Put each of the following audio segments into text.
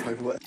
Like what?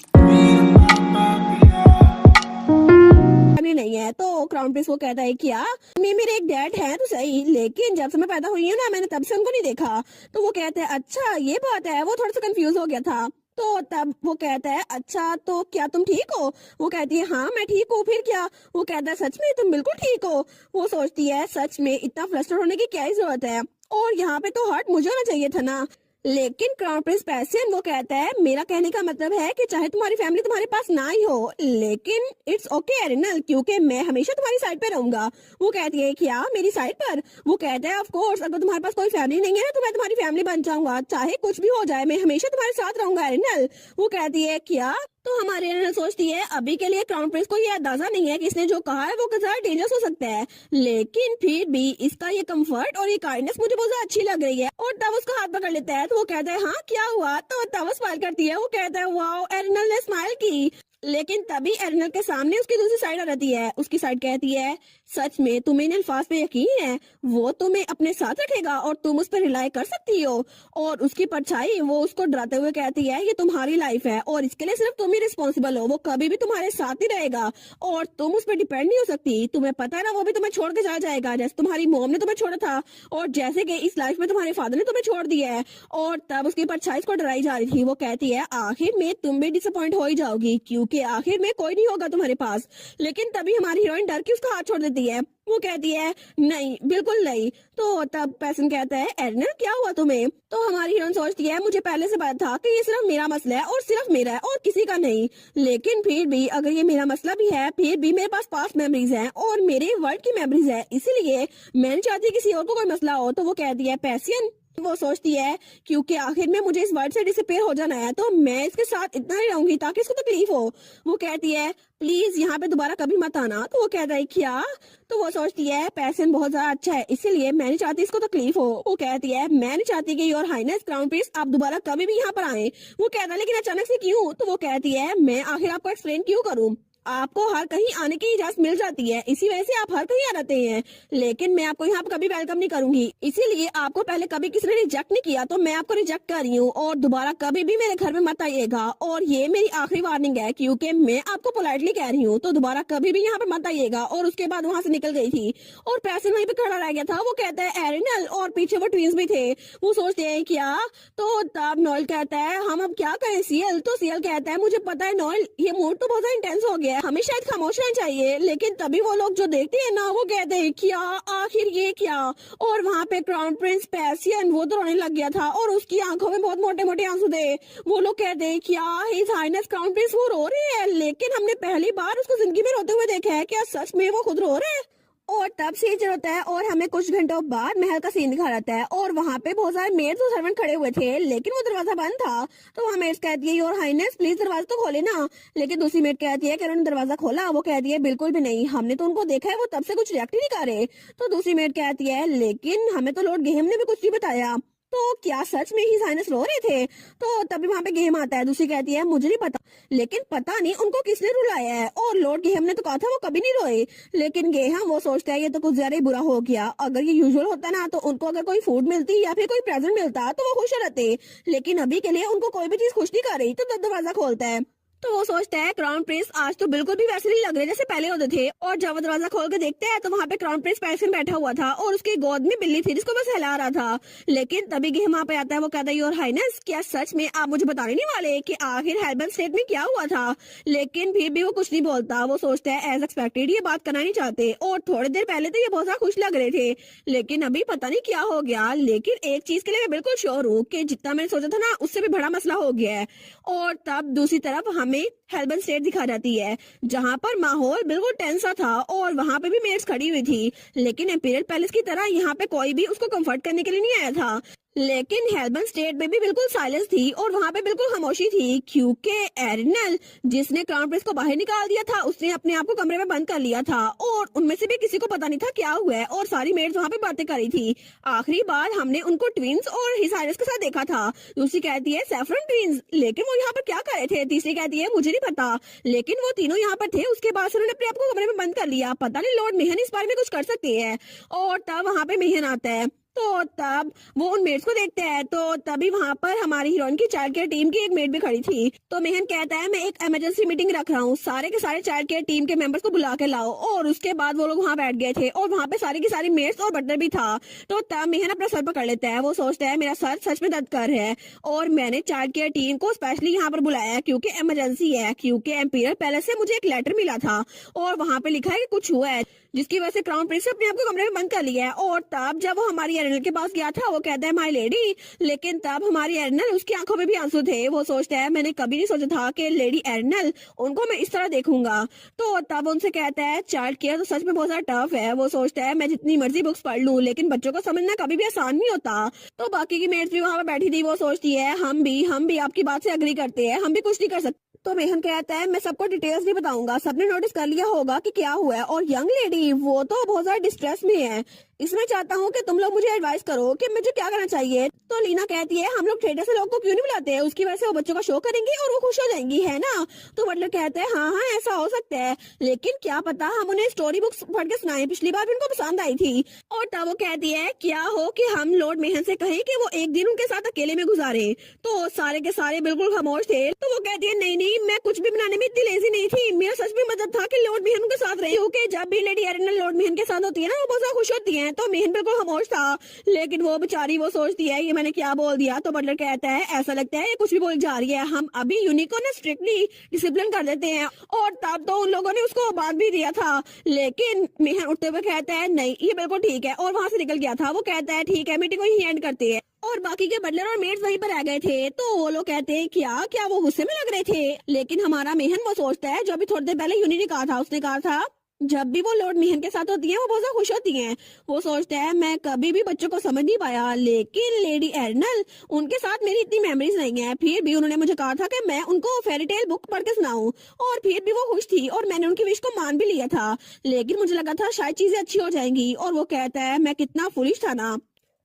नहीं है तो क्राउन प्रिंस वो कहता है कि मेरे एक डैड है तो सही, लेकिन जब से मैं पैदा हुई हूँ ना मैंने तब से उनको नहीं देखा। तो वो कहते हैं अच्छा ये बात है, वो थोड़ा सा कंफ्यूज हो गया था। तो तब वो कहता है अच्छा तो क्या तुम ठीक हो? वो कहती है हाँ मैं ठीक हूँ, फिर क्या? वो कहता है सच में तुम बिल्कुल ठीक हो? वो सोचती है सच में इतना फ्रस्ट्रेट होने की क्या ही जरूरत है, और यहाँ पे तो हर्ट मुझे होना चाहिए था ना। लेकिन क्राउन प्रिंस पैसियन वो कहता है मेरा कहने का मतलब है कि चाहे तुम्हारी फैमिली तुम्हारे पास ना ही हो, लेकिन इट्स ओके एरिनल, क्योंकि मैं हमेशा तुम्हारी साइड पे रहूंगा। वो कहती है क्या मेरी साइड पर? वो कहता है ऑफ कोर्स, अगर तुम्हारे पास कोई फैमिली नहीं है ना तो मैं तुम्हारी फैमिली बन जाऊंगा, चाहे कुछ भी हो जाए मैं हमेशा तुम्हारे साथ रहूंगा एरिनल। वो कहती है क्या? तो हमारी एरिनल सोचती है अभी के लिए क्राउन प्रिंस को ये अंदाजा नहीं है कि इसने जो कहा है वो ज्यादा डेंजरस हो सकता है, लेकिन फिर भी इसका ये कंफर्ट और ये काइंडनेस मुझे बहुत ज्यादा अच्छी लग रही है। और तब उसका हाथ पकड़ लेता है तो वो कहता है हाँ क्या हुआ? तो तब वो स्माइल करती है, वो कहता है वाओ, एरिनल ने स्माइल की। लेकिन तभी एरिनल के सामने उसकी दूसरी साइड आ जाती है। उसकी साइड कहती है सच में तुम्हें इन अल्फाज पे यकीन है? वो तुम्हें अपने साथ रखेगा और तुम उस पर रिलाई कर सकती हो। और उसकी परछाई वो उसको डराते हुए कहती है ये तुम्हारी लाइफ है और इसके लिए सिर्फ तुम ही रिस्पॉन्सिबल हो, वो कभी भी तुम्हारे साथ ही रहेगा और तुम उस पर डिपेंड नहीं हो सकती। तुम्हें पता है ना वो भी तुम्हें छोड़ के चला जाएगा, जैसे तुम्हारी मॉम ने तुम्हें छोड़ा था और जैसे कि इस लाइफ में तुम्हारे फादर ने तुम्हें छोड़ दिया है। और तब उसकी परछाई को डराई जा रही थी। वो कहती है आखिर में तुम भी डिसअपॉइंट हो ही जाओगी, क्योंकि आखिर में कोई नहीं होगा तुम्हारे पास। लेकिन तभी हमारी हीरोइन डर के उसका हाथ छोड़ देती है। वो कहती है नहीं बिल्कुल नहीं। तो तब पैसन कहता है एरिनल क्या हुआ तुम्हें? तो हमारी हीरोइन सोचती है मुझे पहले से पता था कि ये सिर्फ मेरा मसला है और सिर्फ मेरा है और किसी का नहीं, लेकिन फिर भी अगर ये मेरा मसला भी है फिर भी मेरे पास पास्ट मेमोरीज हैं और मेरे वर्ल्ड की मेमोरीज है, इसीलिए मैं नहीं चाहती किसी और को कोई मसला हो। तो वो कहती है पैसियन, वो सोचती है क्योंकि आखिर में मुझे इस वर्ल्ड से डिसअपीयर हो जाना है तो मैं इसके साथ इतना ही रहूंगी ताकि इसको तकलीफ हो। वो कहती है प्लीज यहाँ पे दोबारा कभी मत आना। तो वो कहता है क्या? तो वो सोचती है पैसन बहुत ज्यादा अच्छा है इसीलिए मैं नहीं चाहती इसको तकलीफ हो। वो कहती है मैं नहीं चाहती कि योर हाइनेस क्राउन प्रिंस आप दोबारा कभी भी यहाँ पर आए। वो कहता है लेकिन अचानक से क्यों? तो वो कहती है मैं आखिर आपको एक्सप्लेन क्यों करूँ, आपको हर कहीं आने की इजाजत मिल जाती है, इसी वजह से आप हर कहीं आ जाते हैं, लेकिन मैं आपको यहाँ पर कभी वेलकम नहीं करूंगी, इसीलिए आपको पहले कभी किसी ने रिजेक्ट नहीं किया तो मैं आपको रिजेक्ट कर रही हूँ और दोबारा कभी भी मेरे घर में मत आइएगा। और ये मेरी आखिरी वार्निंग है क्योंकि मैं आपको पोलाइटली कह रही हूँ, तो दोबारा कभी भी यहाँ पर मत आइएगा। और उसके बाद वहाँ से निकल गई थी और पैसे वहीं पे खड़ा रह गया था। वो कहता है एरिनल, और पीछे वो ट्विंस भी थे। वो सोचते हैं क्या? तो तब नॉयल कहता है हम अब क्या करें सीएल? तो सीएल कहता है मुझे पता है नॉयल, ये मूड तो बहुत इंटेंस हो गया है, हमें शायद खामोश रहना चाहिए। लेकिन तभी वो लोग जो देखते हैं ना वो कहते हैं क्या आखिर ये क्या? और वहाँ पे क्राउन प्रिंस पैसियन वो तो रोने लग गया था और उसकी आंखों में बहुत मोटे मोटे आंसू थे। वो लोग कहते हैं क्या हिज हाइनेस क्राउन प्रिंस वो रो रहे हैं, लेकिन हमने पहली बार उसको जिंदगी में रोते हुए देखा है, क्या सच में वो खुद रो रहे हैं? और तब सीन होता है और हमें कुछ घंटों बाद महल का सीन दिखा रहता है और वहाँ पे बहुत सारे मेड्स और सर्वेंट खड़े हुए थे, लेकिन वो दरवाजा बंद था। तो वहाँ मेड्स कहती है योर हाइनेस प्लीज दरवाजा तो खोले ना। लेकिन दूसरी मेड कहती है कि उन्होंने दरवाजा खोला? वो कहती है बिल्कुल भी नहीं, हमने तो उनको देखा है, वो तब से कुछ रिएक्ट ही नहीं कर रहे। तो दूसरी मेड कहती है लेकिन हमें तो लॉर्ड गेहम ने भी कुछ नहीं बताया, तो क्या सच में ही साइनस रो रहे थे? तो तभी वहाँ पे गेम आता है। दूसरी कहती है मुझे नहीं पता, लेकिन पता नहीं उनको किसने रुलाया है, और लॉर्ड गेहम ने तो कहा था वो कभी नहीं रोए। लेकिन गेहम वो सोचता है ये तो कुछ ज्यादा ही बुरा हो गया, अगर ये यूजुअल होता ना तो उनको अगर कोई फूड मिलती या फिर कोई प्रेजेंट मिलता तो वो खुश रहते, लेकिन अभी के लिए उनको कोई भी चीज खुश नहीं कर रही। तो दरवाजा खोलता है तो वो सोचता है क्राउन प्रिंस आज तो बिल्कुल भी वैसे नहीं लग रहे जैसे पहले होते थे। और जब वो दरवाजा खोल के देखते हैं तो वहाँ पे क्राउन प्रिंस पैसे बैठा हुआ था और उसकी गोद में बिल्ली थी जिसको बस हिला रहा था। लेकिन तभी गेम वहाँ पे आता है। वो कहता है योर हाइनेस क्या सच में आप मुझे बताने नहीं वाले कि आखिर हेल्बन स्टेट में क्या हुआ था? लेकिन फिर भी वो कुछ नहीं बोलता। वो सोचता है एज एक्सपेक्टेड ये बात करना नहीं चाहते, और थोड़ी देर पहले तो ये बहुत ज्यादा खुश लग रहे थे, लेकिन अभी पता नहीं क्या हो गया। लेकिन एक चीज के लिए मैं बिल्कुल श्योर हूँ कि जितना मैंने सोचा था ना उससे भी बड़ा मसला हो गया है। और तब दूसरी तरफ हमें हेल्बन स्टेट दिखा जाती है जहां पर माहौल बिल्कुल टेंस सा था और वहां पे भी मेड्स खड़ी हुई थी, लेकिन इंपीरियल पैलेस की तरह यहाँ पे कोई भी उसको कंफर्ट करने के लिए नहीं आया था। लेकिन हेल्बन स्टेट में भी बिल्कुल साइलेंस थी और वहां पे बिल्कुल खामोशी थी, क्योंकि एरिनल जिसने क्राउन प्रिंस को बाहर निकाल दिया था उसने अपने आप को कमरे में बंद कर लिया था और उनमें से भी किसी को पता नहीं था क्या हुआ है, और सारी मेड्स वहां पे बातें कर रही थी। आखिरी बार हमने उनको ट्विंस और हिसाइरस के साथ देखा था। दूसरी कहती है सैफरन ट्विंस, लेकिन वो यहाँ पर क्या कर रहे थे? तीसरी कहती है मुझे नहीं पता, लेकिन वो तीनों यहाँ पर थे। उसके बाद उन्होंने अपने आप को कमरे में बंद कर लिया, पता नहीं लॉर्ड मेहन इस बारे में कुछ कर सकते हैं। और तब वहां पे मेहन आता है तो तब वो उन मेट्स को देखते हैं, तो तभी वहाँ पर हमारी हीरोइन की चाइल्ड केयर टीम की एक मेट भी खड़ी थी। तो मेहन कहता है मैं एक इमरजेंसी मीटिंग रख रहा हूँ, सारे के सारे चाइल्ड केयर टीम के मेंबर्स को बुला के लाओ। और उसके बाद वो लोग वहाँ बैठ गए थे और वहाँ पे सारी की सारी मेट्स और बटलर भी था। तो तब मेहन अपना सर पकड़ लेता है, वो सोचता है मेरा सर सच में दर्द कर रहा है और मैंने चाइल्ड केयर टीम को स्पेशली यहाँ पर बुलाया है क्योंकि इमरजेंसी है, क्योंकि एम्पियर पैलेस से मुझे एक लेटर मिला था और वहाँ पे लिखा है कि कुछ हुआ है जिसकी वजह से क्राउन प्रिंस ने अपने आप को कमरे में बंद कर लिया है। और तब जब वो हमारी एरिनल के पास गया था, वो कहता है माय लेडी, लेकिन तब हमारी एरिनल, उसकी आंखों में भी आंसू थे। वो सोचता है मैंने कभी नहीं सोचा था कि लेडी एरिनल उनको मैं इस तरह देखूंगा। तो तब उनसे कहता है चाइल्ड केयर तो सच में बहुत ज्यादा टफ है। वो सोचता है मैं जितनी मर्जी बुक्स पढ़ लूं लेकिन बच्चों को समझना कभी भी आसान नहीं होता। तो बाकी की मेट्स भी वहां पर बैठी थी, वो सोचती है हम भी आपकी बात से एग्री करते हैं, हम भी कुछ नहीं कर सकते। तो मेहन कहता है मैं सबको डिटेल्स नहीं बताऊंगा, सबने नोटिस कर लिया होगा कि क्या हुआ है। और यंग लेडी वो तो बहुत ज्यादा डिस्ट्रेस में है, इसमें चाहता हूँ कि तुम लोग मुझे एडवाइस करो कि मुझे क्या करना चाहिए। तो लीना कहती है हम लोग थिएटर से लोग को क्यों नहीं बुलाते हैं, उसकी वजह से वो बच्चों का शो करेंगे और वो खुश हो जाएंगी, है ना। तो बटलर कहता है हाँ ऐसा हो सकता है, लेकिन क्या पता हम उन्हें स्टोरी बुक्स पढ़ के सुनाए, पिछली बार भी उनको पसंद आई थी। और तब वो कहती है क्या हो कि हम लॉर्ड मेहन से कहें कि वो एक दिन उनके साथ अकेले में गुजारे। तो सारे के सारे बिल्कुल खामोश थे। तो वो कहती है नहीं मैं कुछ भी बनाने में इतनी लेजी नहीं थी, मेरा सच में मतलब था कि लॉर्ड मेहन उनके साथ रहे, क्योंकि जब भी लेडी एरिनल लॉर्ड मेहन के साथ होती है ना वो बहुत ज्यादा खुश होती है। तो मेहन बिल्कुल खामोश था, लेकिन वो बेचारी वो सोचती है ये मैंने क्या बोल दिया। तो बटलर कहता है ऐसा लगता है ये कुछ भी बोल जा रही है, हम अभी यूनिक को ना स्ट्रिक्टली डिसिप्लिन कर देते हैं। और तब तो उन लोगों ने उसको बात भी दिया था, लेकिन मेहन उठते हुए कहता है नहीं ये बिल्कुल ठीक है और वहां से निकल गया था। वो कहता है ठीक है मीटिंग को ही एंड करते हैं। और बाकी के बटलर और मेट्स वहीं पर आ गए थे। तो वो लोग कहते हैं क्या क्या वो गुस्से में लग रहे थे, लेकिन हमारा मेहन वो सोचता है जो अभी थोड़ी देर पहले यूनी ने कहा था, उसने कहा था जब भी वो लॉर्ड मेहन के साथ होती हैं वो बहुत ज्यादा खुश होती हैं। वो सोचता है मैं कभी भी बच्चों को समझ नहीं पाया, लेकिन लेडी एरिनल उनके साथ मेरी इतनी मेमोरीज नहीं है, फिर भी उन्होंने मुझे कहा था कि मैं उनको फेरी टेल बुक पढ़ के सुनाऊं और फिर भी वो खुश थी और मैंने उनकी विश को मान भी लिया था, लेकिन मुझे लगा था शायद चीजें अच्छी हो जाएंगी। और वो कहता है मैं कितना फुलिश था ना,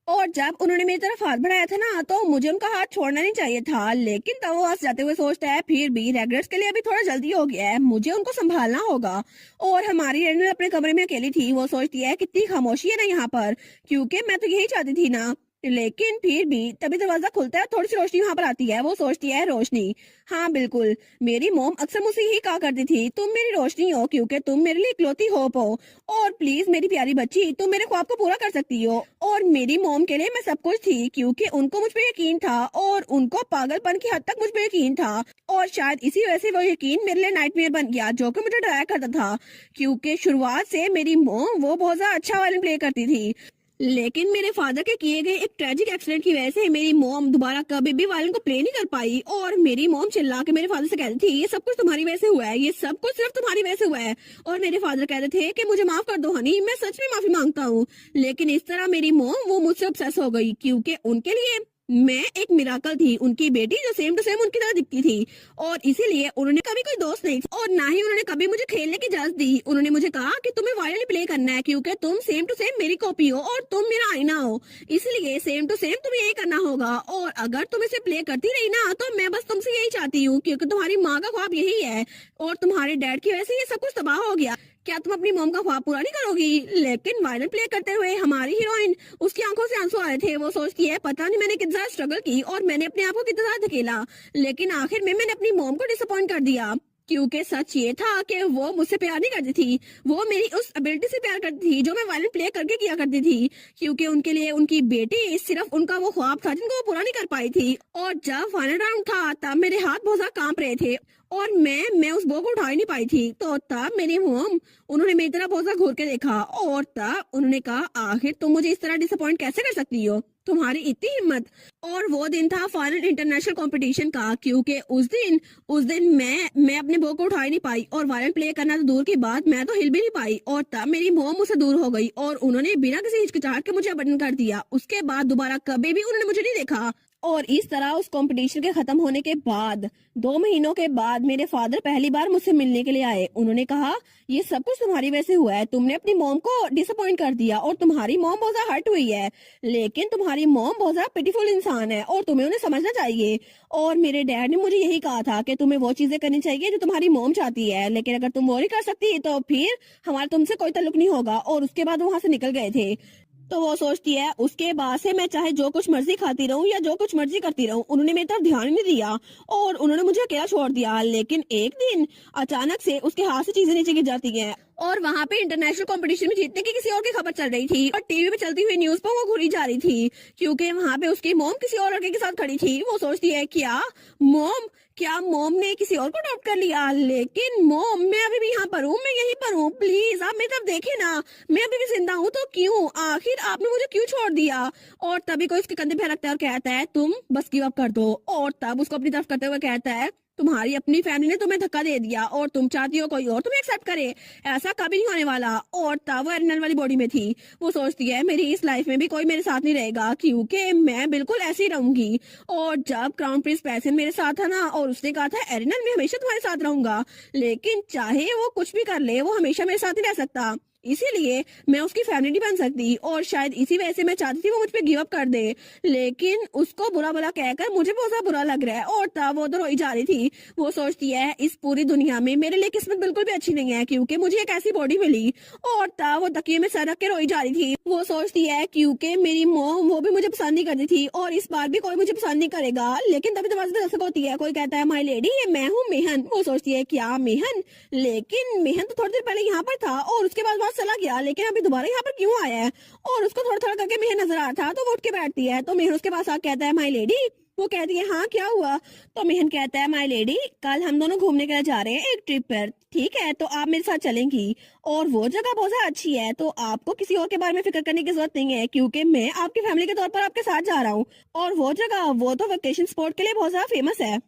और जब उन्होंने मेरी तरफ हाथ बढ़ाया था ना तो मुझे उनका हाथ छोड़ना नहीं चाहिए था। लेकिन तब वो जाते हुए सोचता है फिर भी रेग्रेट्स के लिए अभी थोड़ा जल्दी हो गया है, मुझे उनको संभालना होगा। और हमारी रेनल अपने कमरे में अकेली थी, वो सोचती है कितनी खामोशी है ना यहाँ पर, क्योंकि मैं तो यही चाहती थी ना। लेकिन फिर भी तभी दरवाजा खुलता है, थोड़ी सी रोशनी वहां पर आती है। वो सोचती है रोशनी, हाँ बिल्कुल, मेरी मोम अक्सर मुझसे ही कहा करती थी तुम मेरी रोशनी हो क्योंकि तुम मेरे लिए इकलौती होप हो, और प्लीज मेरी प्यारी बच्ची तुम मेरे ख्वाब को पूरा कर सकती हो। और मेरी मोम के लिए मैं सब कुछ थी क्योंकि उनको मुझ पे यकीन था और उनको पागलपन की हद तक मुझ पे यकीन था, और शायद इसी वजह से वो यकीन मेरे लिए नाइटमेयर बन गया जो कि मुझे डराया करता था, क्योंकि शुरुआत से मेरी मोम वो बहुत ज्यादा अच्छा वायलिन प्ले करती थी। लेकिन मेरे फादर के किए गए एक ट्रेजिक एक्सीडेंट की वजह से मेरी मॉम दोबारा कभी भी वायलिन को प्ले नहीं कर पाई, और मेरी मॉम चिल्ला के मेरे फादर से कहती थी ये सब कुछ तुम्हारी वजह से हुआ है, ये सब कुछ सिर्फ तुम्हारी वजह से हुआ है। और मेरे फादर कहते थे कि मुझे माफ कर दो हनी, मैं सच में माफी मांगता हूँ। लेकिन इस तरह मेरी मॉम वो मुझसे ऑब्सेस हो गई क्योंकि उनके लिए मैं एक मिराकल थी, उनकी बेटी जो सेम टू सेम उनकी तरह दिखती थी, और इसीलिए उन्होंने कभी कोई दोस्त नहीं और ना ही उन्होंने कभी मुझे खेलने की इजाजत दी। उन्होंने मुझे कहा कि तुम्हें वायलिन प्ले करना है क्योंकि तुम सेम टू सेम मेरी कॉपी हो और तुम मेरा आईना हो, इसलिए सेम टू सेम तुम्हें यही करना होगा। और अगर तुम इसे प्ले करती रही ना तो मैं बस तुमसे यही चाहती हूँ क्योंकि तुम्हारी माँ का ख्वाब यही है और तुम्हारे डैड की वजह से ये सब कुछ तबाह हो गया। क्या तुम अपनी मॉम का ख्वाब पूरा नहीं करोगी। लेकिन वायलिन प्ले करते हुए हमारी हीरोइन, उसकी आंखों से आंसू आ रहे थे। वो सोचती है पता नहीं मैंने कितना स्ट्रगल की और मैंने अपने आप को कितना धकेला, लेकिन आखिर में मैंने अपनी मॉम को डिसअपॉइंट कर दिया क्योंकि सच ये था कि वो मुझसे प्यार नहीं करती थी, वो मेरी उस एबिलिटी से प्यार करती थी जो मैं वायलिन प्ले करके किया करती थी, क्योंकि उनके लिए उनकी बेटी सिर्फ उनका वो ख्वाब था जिनको वो पूरा नहीं कर पाई थी। और जब फाइनल राउंड था तब मेरे हाथ बहुत ज्यादा कांप रहे थे और मैं उस बॉल को उठा ही नहीं पाई थी। तो तब मेरी मॉम, उन्होंने मेरी तरफ बहुत ज्यादा घूर के देखा और तब उन्होंने कहा आखिर तुम मुझे इस तरह डिसअपॉइंट कैसे कर सकती हो, तुम्हारी इतनी हिम्मत। और वो दिन था फाइनल इंटरनेशनल कंपटीशन का, क्योंकि उस दिन मैं अपने बॉल को उठा ही नहीं पाई और वायलिन प्ले करना तो दूर की बात, मैं तो हिल भी नहीं पाई। और तब मेरी मॉम मुझसे दूर हो गई और उन्होंने बिना किसी हिचकिचाहट के मुझे अबंडन कर दिया। उसके बाद दोबारा कभी भी उन्होंने मुझे नहीं देखा। और इस तरह उस कंपटीशन के खत्म होने के बाद 2 महीनों के बाद मेरे फादर पहली बार मुझसे मिलने के लिए आए। उन्होंने कहा ये सब कुछ तुम्हारी वजह से हुआ है, तुमने अपनी मॉम को डिसअपॉइंट कर दिया और तुम्हारी मॉम बहुत ज्यादा हर्ट हुई है, लेकिन तुम्हारी मॉम बहुत ज्यादा पिटीफुल इंसान है और तुम्हें उन्हें समझना चाहिए। और मेरे डैड ने मुझे यही कहा था कि तुम्हें वो चीजें करनी चाहिए जो तुम्हारी मॉम चाहती है, लेकिन अगर तुम वो नहीं कर सकती तो फिर हमारा तुमसे कोई ताल्लुक नहीं होगा। और उसके बाद वहां से निकल गए थे। तो वो सोचती है उसके बाद से मैं चाहे जो कुछ मर्जी खाती रहूं या जो कुछ मर्जी करती रहूं, उन्होंने मेरी तरफ ध्यान ही नहीं दिया और उन्होंने मुझे अकेला छोड़ दिया। लेकिन एक दिन अचानक से उसके हाथ से चीजें नीचे गिर जाती हैं और वहाँ पे इंटरनेशनल कंपटीशन में जीतने की किसी और की खबर चल रही थी और टीवी पे चलती हुई न्यूज पर वो घुरी जा रही थी क्योंकि वहाँ पे उसकी मॉम किसी और लड़के के साथ खड़ी थी। वो सोचती है क्या मॉम ने किसी और को अडॉप्ट कर लिया? लेकिन मॉम, मैं अभी भी यहाँ पर हूँ, मैं यहीं पर हूँ, प्लीज आप मेरी तरफ देखें ना, मैं अभी भी जिंदा हूँ, तो क्यों आखिर आपने मुझे क्यों छोड़ दिया? और तभी कोई उसके कंधे पे रखता है और कहता है तुम बस गिव अप कर दो। और तब उसको अपनी तरफ करते हुए कहता है तुम्हारी अपनी फैमिली ने तुम्हें धक्का दे दिया और तुम चाहती हो कोई और तुम्हें एक्सेप्ट करे, ऐसा कभी नहीं होने वाला। और तब वो एरिनल वाली बॉडी में थी। वो सोचती है मेरी इस लाइफ में भी कोई मेरे साथ नहीं रहेगा क्योंकि मैं बिल्कुल ऐसी रहूंगी। और जब क्राउन प्रिंस पैसन मेरे साथ था ना और उसने कहा था एरिनल मैं हमेशा तुम्हारे साथ रहूंगा, लेकिन चाहे वो कुछ भी कर ले वो हमेशा मेरे साथ नहीं रह सकता, इसीलिए मैं उसकी फैमिली नहीं बन सकती। और शायद इसी वजह से मैं चाहती थी वो मुझ पे गिव अप कर दे, लेकिन उसको बुरा भला कहकर मुझे बहुत ज्यादा बुरा लग रहा है। और तब वो तो रोई जा रही थी। वो सोचती है इस पूरी दुनिया में मेरे लिए किस्मत बिल्कुल भी अच्छी नहीं है क्योंकि मुझे एक ऐसी बॉडी मिली। और तब वो तकिए में सर रख के रोई जा रही थी। वो सोचती है क्योंकि मेरी मॉम वो भी मुझे पसंद नहीं करती थी और इस बार भी कोई मुझे पसंद नहीं करेगा। लेकिन तभी दरवाजे पे दस्तक होती है, कोई कहता है माय लेडी ये मैं हूँ मेहन। वो सोचती है क्या मेहन? लेकिन मेहन तो थोड़ी देर पहले यहाँ पर था और उसके बाद चला गया, लेकिन अभी दोबारा यहाँ पर क्यों आया है? और उसको थोड़ा थोड़ा करके मेहन नजर आ रहा था तो वो उठ के बैठती है। तो मेहन उसके पास आके कहता है माय लेडी। वो कहती है हाँ क्या हुआ? तो मेहन कहता है माय लेडी कल हम दोनों घूमने के लिए जा रहे हैं एक ट्रिप पर, ठीक है तो आप मेरे साथ चलेंगी और वो जगह बहुत ज्यादा अच्छी है तो आपको किसी और के बारे में फिक्र करने की जरूरत नहीं है क्योंकि मैं आपकी फैमिली के तौर पर आपके साथ जा रहा हूँ। और वो जगह वो तो वेकेशन स्पॉट के लिए बहुत ज्यादा फेमस है।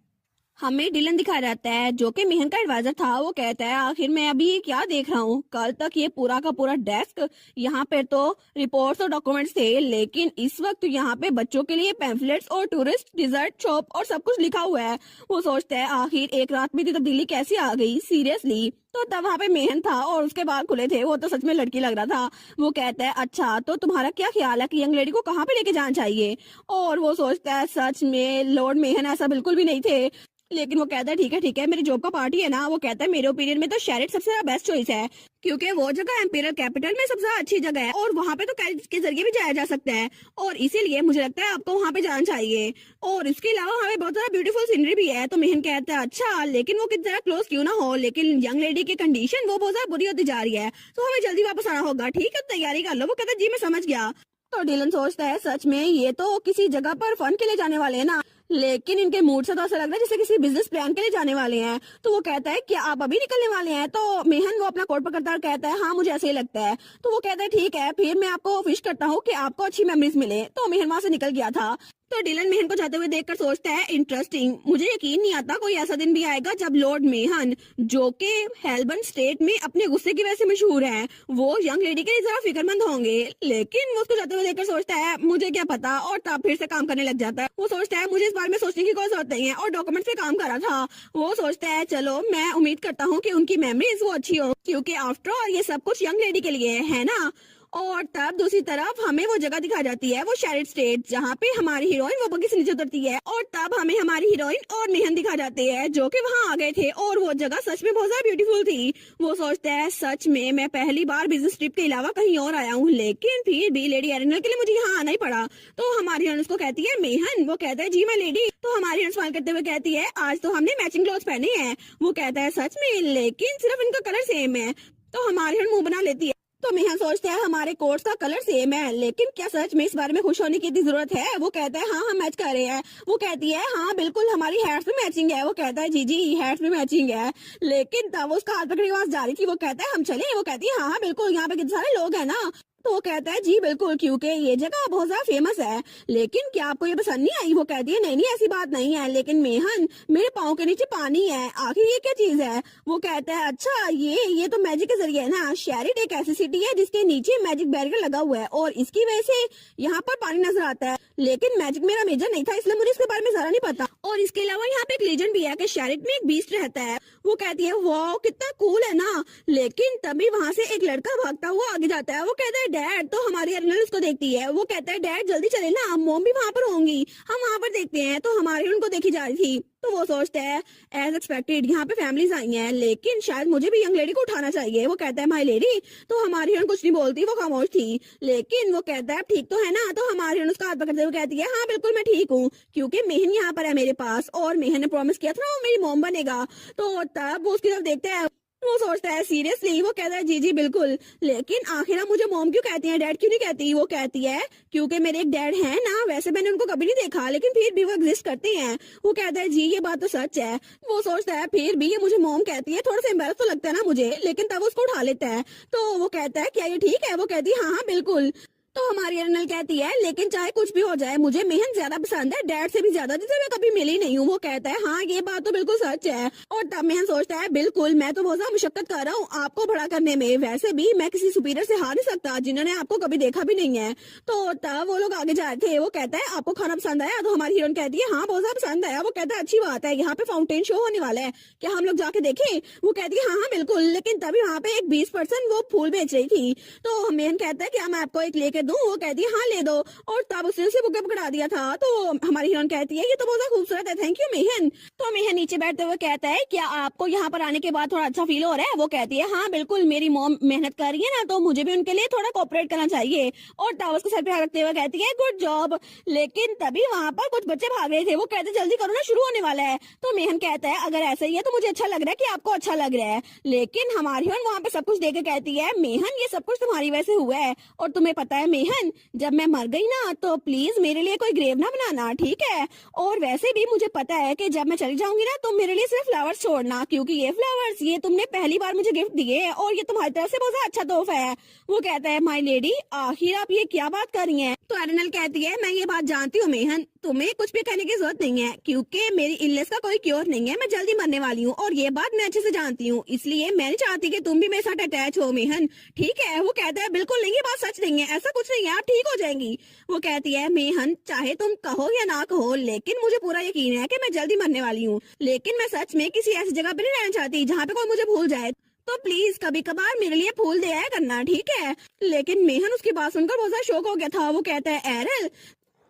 हमें डिलन दिखाया जाता है जो कि मेहन का एडवाइजर था। वो कहता है आखिर मैं अभी क्या देख रहा हूँ, कल तक ये पूरा का पूरा डेस्क यहाँ पे तो रिपोर्ट्स और डॉक्यूमेंट्स थे, लेकिन इस वक्त यहाँ पे बच्चों के लिए पैम्फलेट्स और टूरिस्ट डिजर्ट शॉप और सब कुछ लिखा हुआ है। वो सोचता है आखिर एक रात में इतनी तब्दीली कैसे आ गई सीरियसली। तो तब वहाँ पे मेहन था और उसके बाल खुले थे, वो तो सच में लड़की लग रहा था। वो कहता है अच्छा तो तुम्हारा क्या ख्याल है कि यंग लेडी को कहाँ पे लेके जाना चाहिए? और वो सोचता है सच में लॉर्ड मेहन ऐसा बिल्कुल भी नहीं थे, लेकिन वो कहता है ठीक है मेरी जॉब का पार्टी है ना। वो कहता है मेरे ओपिनियन में तो शेरिट सबसे ज्यादा बेस्ट चॉइस है क्योंकि वो जगह एम्पीरियल कैपिटल में सबसे ज्यादा अच्छी जगह है और वहाँ पे तो कैरेज के जरिए भी जाया जा सकता है और इसीलिए मुझे लगता है आपको वहाँ पे जाना चाहिए। और इसके अलावा वहाँ पे बहुत ज्यादा ब्यूटीफुल सीनरी भी है। तो मेहन कहता है अच्छा लेकिन वो कितनी ज्यादा क्लोज क्यों ना हो, लेकिन यंग लेडी की कंडीशन वो बहुत ज्यादा बुरी होती जा रही है तो हमें जल्दी वापस आना होगा, ठीक है तैयारी कर लो। वो कहता है जी मैं समझ गया। तो डिलन सोचता है सच में ये तो किसी जगह पर फन के लिए जाने वाले हैं ना, लेकिन इनके मूड से तो ऐसा लग रहा है जैसे किसी बिजनेस प्लान के लिए जाने वाले हैं। तो वो कहता है कि आप अभी निकलने वाले हैं? तो मेहन वो अपना कोट पकड़ता है और कहता है हाँ मुझे ऐसे ही लगता है। तो वो कहता है ठीक है फिर मैं आपको विश करता हूँ कि आपको अच्छी मेमोरीज मिले। तो मेहन वहां से निकल गया था। तो डिलन मेहन को जाते हुए देखकर सोचता है इंटरेस्टिंग, मुझे यकीन नहीं आता कोई ऐसा दिन भी आएगा जब लॉर्ड मेहन जो कि हेलबर्न स्टेट में अपने गुस्से की वजह से मशहूर है वो यंग लेडी के लिए जरा फिक्रमंद होंगे। लेकिन वो उसको जाते हुए देखकर सोचता है मुझे क्या पता, और तब फिर से काम करने लग जाता है। वो सोचता है मुझे इस बारे में सोचने की कोई जरूरत नहीं है और डॉक्यूमेंट्स पे काम कर रहा था। वो सोचता है चलो मैं उम्मीद करता हूँ कि उनकी मेमोरीज वो अच्छी हो क्योंकि आफ्टर ऑल ये सब कुछ यंग लेडी के लिए है ना। और तब दूसरी तरफ हमें वो जगह दिखाई जाती है, वो शेरिट स्टेट, जहाँ पे हमारी हीरोइन वो बग्गी से नीचे उतरती है। और तब हमें हमारी हीरोइन और मेहन दिखा जाते हैं जो कि वहाँ आ गए थे और वो जगह सच में बहुत ज्यादा ब्यूटीफुल थी। वो सोचता है सच में मैं पहली बार बिजनेस ट्रिप के अलावा कहीं और आया हूँ, लेकिन फिर भी लेडी एरिनल के लिए मुझे यहाँ आना ही पड़ा। तो हमारी हीरोइन उसको कहती है मेहन। वो कहता है जी मैं लेडी। तो हमारी हीरोइन स्माइल करते हुए कहती है आज तो हमने मैचिंग क्लॉथ पहने हैं। वो कहता है सच में, लेकिन सिर्फ इनका कलर सेम है। तो हमारी हीरोइन मुंह बना लेती है। तो मेहन सोचते हैं हमारे कोट्स का कलर सेम है, लेकिन क्या सच में इस बारे में खुश होने की इतनी जरूरत है? वो कहता है हाँ हम मैच कर रहे हैं। वो कहती है हाँ बिल्कुल हमारी हेयर्स भी मैचिंग है। वो कहता है जी हेयर्स भी मैचिंग है। लेकिन तब वो उसका हाथ पकड़ के पास जा रही थी। वो कहता है हम चले? वो कहती है हाँ बिल्कुल यहाँ पे कितने सारे लोग हैं ना। तो वो कहता है जी बिल्कुल क्योंकि ये जगह बहुत ज्यादा फेमस है। लेकिन क्या आपको ये पसंद नहीं आई? वो कहती है नहीं ऐसी बात नहीं है, लेकिन मेहन मेरे पाँव के नीचे पानी है, आखिर ये क्या चीज है? वो कहता है अच्छा ये तो मैजिक के जरिए है ना। शेरिट एक ऐसी सिटी है जिसके नीचे मैजिक बैरियर लगा हुआ है और इसकी वजह से यहाँ पर पानी नजर आता है, लेकिन मैजिक मेरा मेजर नहीं था इसलिए मुझे इसके बारे में जरा नहीं पता। और इसके अलावा यहाँ पे एक लीजेंड भी है कि शेरिट में एक बीस्ट रहता है। वो कहती है वाह कितना कूल है ना। लेकिन तभी वहाँ से एक लड़का भागता हुआ आगे जाता है। वो कहता है डैड, तो हमारी एरिनल उसको देखती है। वो कहता है डैड जल्दी चले ना, मॉम भी वहां पर होंगी, हम वहां पर देखते हैं। तो हमारी उनको देखी जा रही थी, तो वो सोचता है एज एक्सपेक्टेड यहाँ पे फैमिलीज आई हैं, लेकिन शायद मुझे भी यंग लेडी को उठाना चाहिए। वो कहता है माय लेडी, तो हमारी हिरन कुछ नहीं बोलती, वो खामोश थी। लेकिन वो कहता है ठीक तो है ना, तो हमारी हिरन उसका हाथ पकड़ते हुए कहती है हाँ बिल्कुल मैं ठीक हूँ, क्योंकि मेहन यहाँ पर है मेरे पास, और मेहन ने प्रॉमिस किया था ना वो मेरी मॉम बनेगा। तो तब वो उसकी तरफ देखते हैं, वो सोचता है सीरियसली, वो कहता है जी जी बिल्कुल, लेकिन आखिर आप मुझे मॉम क्यों कहती हैं, डैड क्यों नहीं कहती। वो कहती है क्योंकि मेरे एक डैड है ना, वैसे मैंने उनको कभी नहीं देखा, लेकिन फिर भी वो एग्जिस्ट करते हैं। वो कहता है जी ये बात तो सच है। वो सोचता है फिर भी ये मुझे मॉम कहती है, थोड़ा सा एम्बैरस तो लगता है ना मुझे, लेकिन तब उसको उठा लेता है। तो वो कहता है क्या ये ठीक है। वो कहती है हाँ हाँ बिल्कुल। तो हमारी एरिनल कहती है लेकिन चाहे कुछ भी हो जाए मुझे मेहन ज्यादा पसंद है, डैड से भी ज्यादा, जिसे मैं कभी मिली नहीं हूँ। वो कहता है हाँ ये बात तो बिल्कुल सच है। और तब मेहन सोचता है बिल्कुल मैं तो बहुत ज्यादा मुशक्कत कर रहा हूँ आपको बड़ा करने में, वैसे भी मैं किसी सुपीरियर से हार नहीं सकता जिन्होंने आपको कभी देखा भी नहीं है। तो तब वो लोग आगे जा रहे थे। वो कहता है आपको खाना पसंद आया। तो हमारी हीरोइन कहती है हाँ बहुत ज्यादा पसंद आया। वो कहता है अच्छी बात है, यहाँ पे फाउंटेन शो होने वाला है, क्या हम लोग जाके देखें। वो कहती है हाँ हाँ बिल्कुल, लेकिन तभी वहाँ पे एक 20% वो फूल बेच रही थी। तो मेहन कहता है क्या मैं आपको एक लेके दूं। वो कहती है हाँ ले दो, और तब उसने उसे बुके पकड़ा दिया था। तो हमारी हीरोइन कहती है ये तो बहुत खूबसूरत है, थैंक यू मेहन। तो मेहन नीचे बैठते हुए कहता है क्या आपको यहाँ पर आने के बाद थोड़ा अच्छा फील हो रहा है। वो कहती है हाँ बिल्कुल, मेरी मॉम मेहनत कर रही है ना, तो मुझे भी उनके लिए थोड़ा कोऑपरेट करना चाहिए। और तब उसको सर पे हाथ रखते हुए कहती है गुड जॉब। लेकिन तभी वहाँ पर कुछ बच्चे भाग रहे थे। वो कहते जल्दी करो ना, शुरू होने वाला है। तो मेहन कहता है अगर ऐसा ही है तो मुझे अच्छा लग रहा है कि आपको अच्छा लग रहा है, लेकिन हमारी हीरोइन वहाँ पे सब कुछ देख के कहती है मेहन ये सब कुछ तुम्हारी वजह से हुआ है, और तुम्हें पता है मेहन जब मैं मर गई ना तो प्लीज मेरे लिए कोई ग्रेव ना बनाना, ठीक है। और वैसे भी मुझे पता है कि जब मैं चली जाऊंगी ना तो मेरे लिए सिर्फ फ्लावर्स छोड़ना, क्योंकि ये फ्लावर्स ये तुमने पहली बार मुझे गिफ्ट दिए हैं और ये तुम्हारी तरफ से बहुत अच्छा तोहफा है। वो कहता है माय लेडी आखिर आप ये क्या बात कर रही हैं। तो एरिनल कहती है मैं ये बात जानती हूँ मेहन, तुम्हें कुछ भी कहने की जरूरत नहीं है, क्योंकि मेरी इलनेस का कोई क्योर नहीं है, मैं जल्दी मरने वाली हूँ, और ये बात मैं अच्छे से जानती हूँ, इसलिए मैं नहीं चाहती कि तुम भी मेरे साथ अटैच हो मेहन, ठीक है। वो कहता है बिल्कुल नहीं, ये बात सच नहीं है, ऐसा कुछ नहीं है, आप ठीक हो जाएंगी। वो कहती है मेहन चाहे तुम कहो या ना कहो, लेकिन मुझे पूरा यकीन है कि मैं जल्दी मरने वाली हूँ, लेकिन मैं सच में किसी ऐसी जगह पर नहीं रहना चाहती जहाँ पे कोई मुझे भूल जाए, तो प्लीज कभी कभार मेरे लिए फूल दे आया करना, ठीक है। लेकिन मेहन उसकी बात सुनकर बहुत ज्यादा शौक हो गया था। वो कहता है एरल,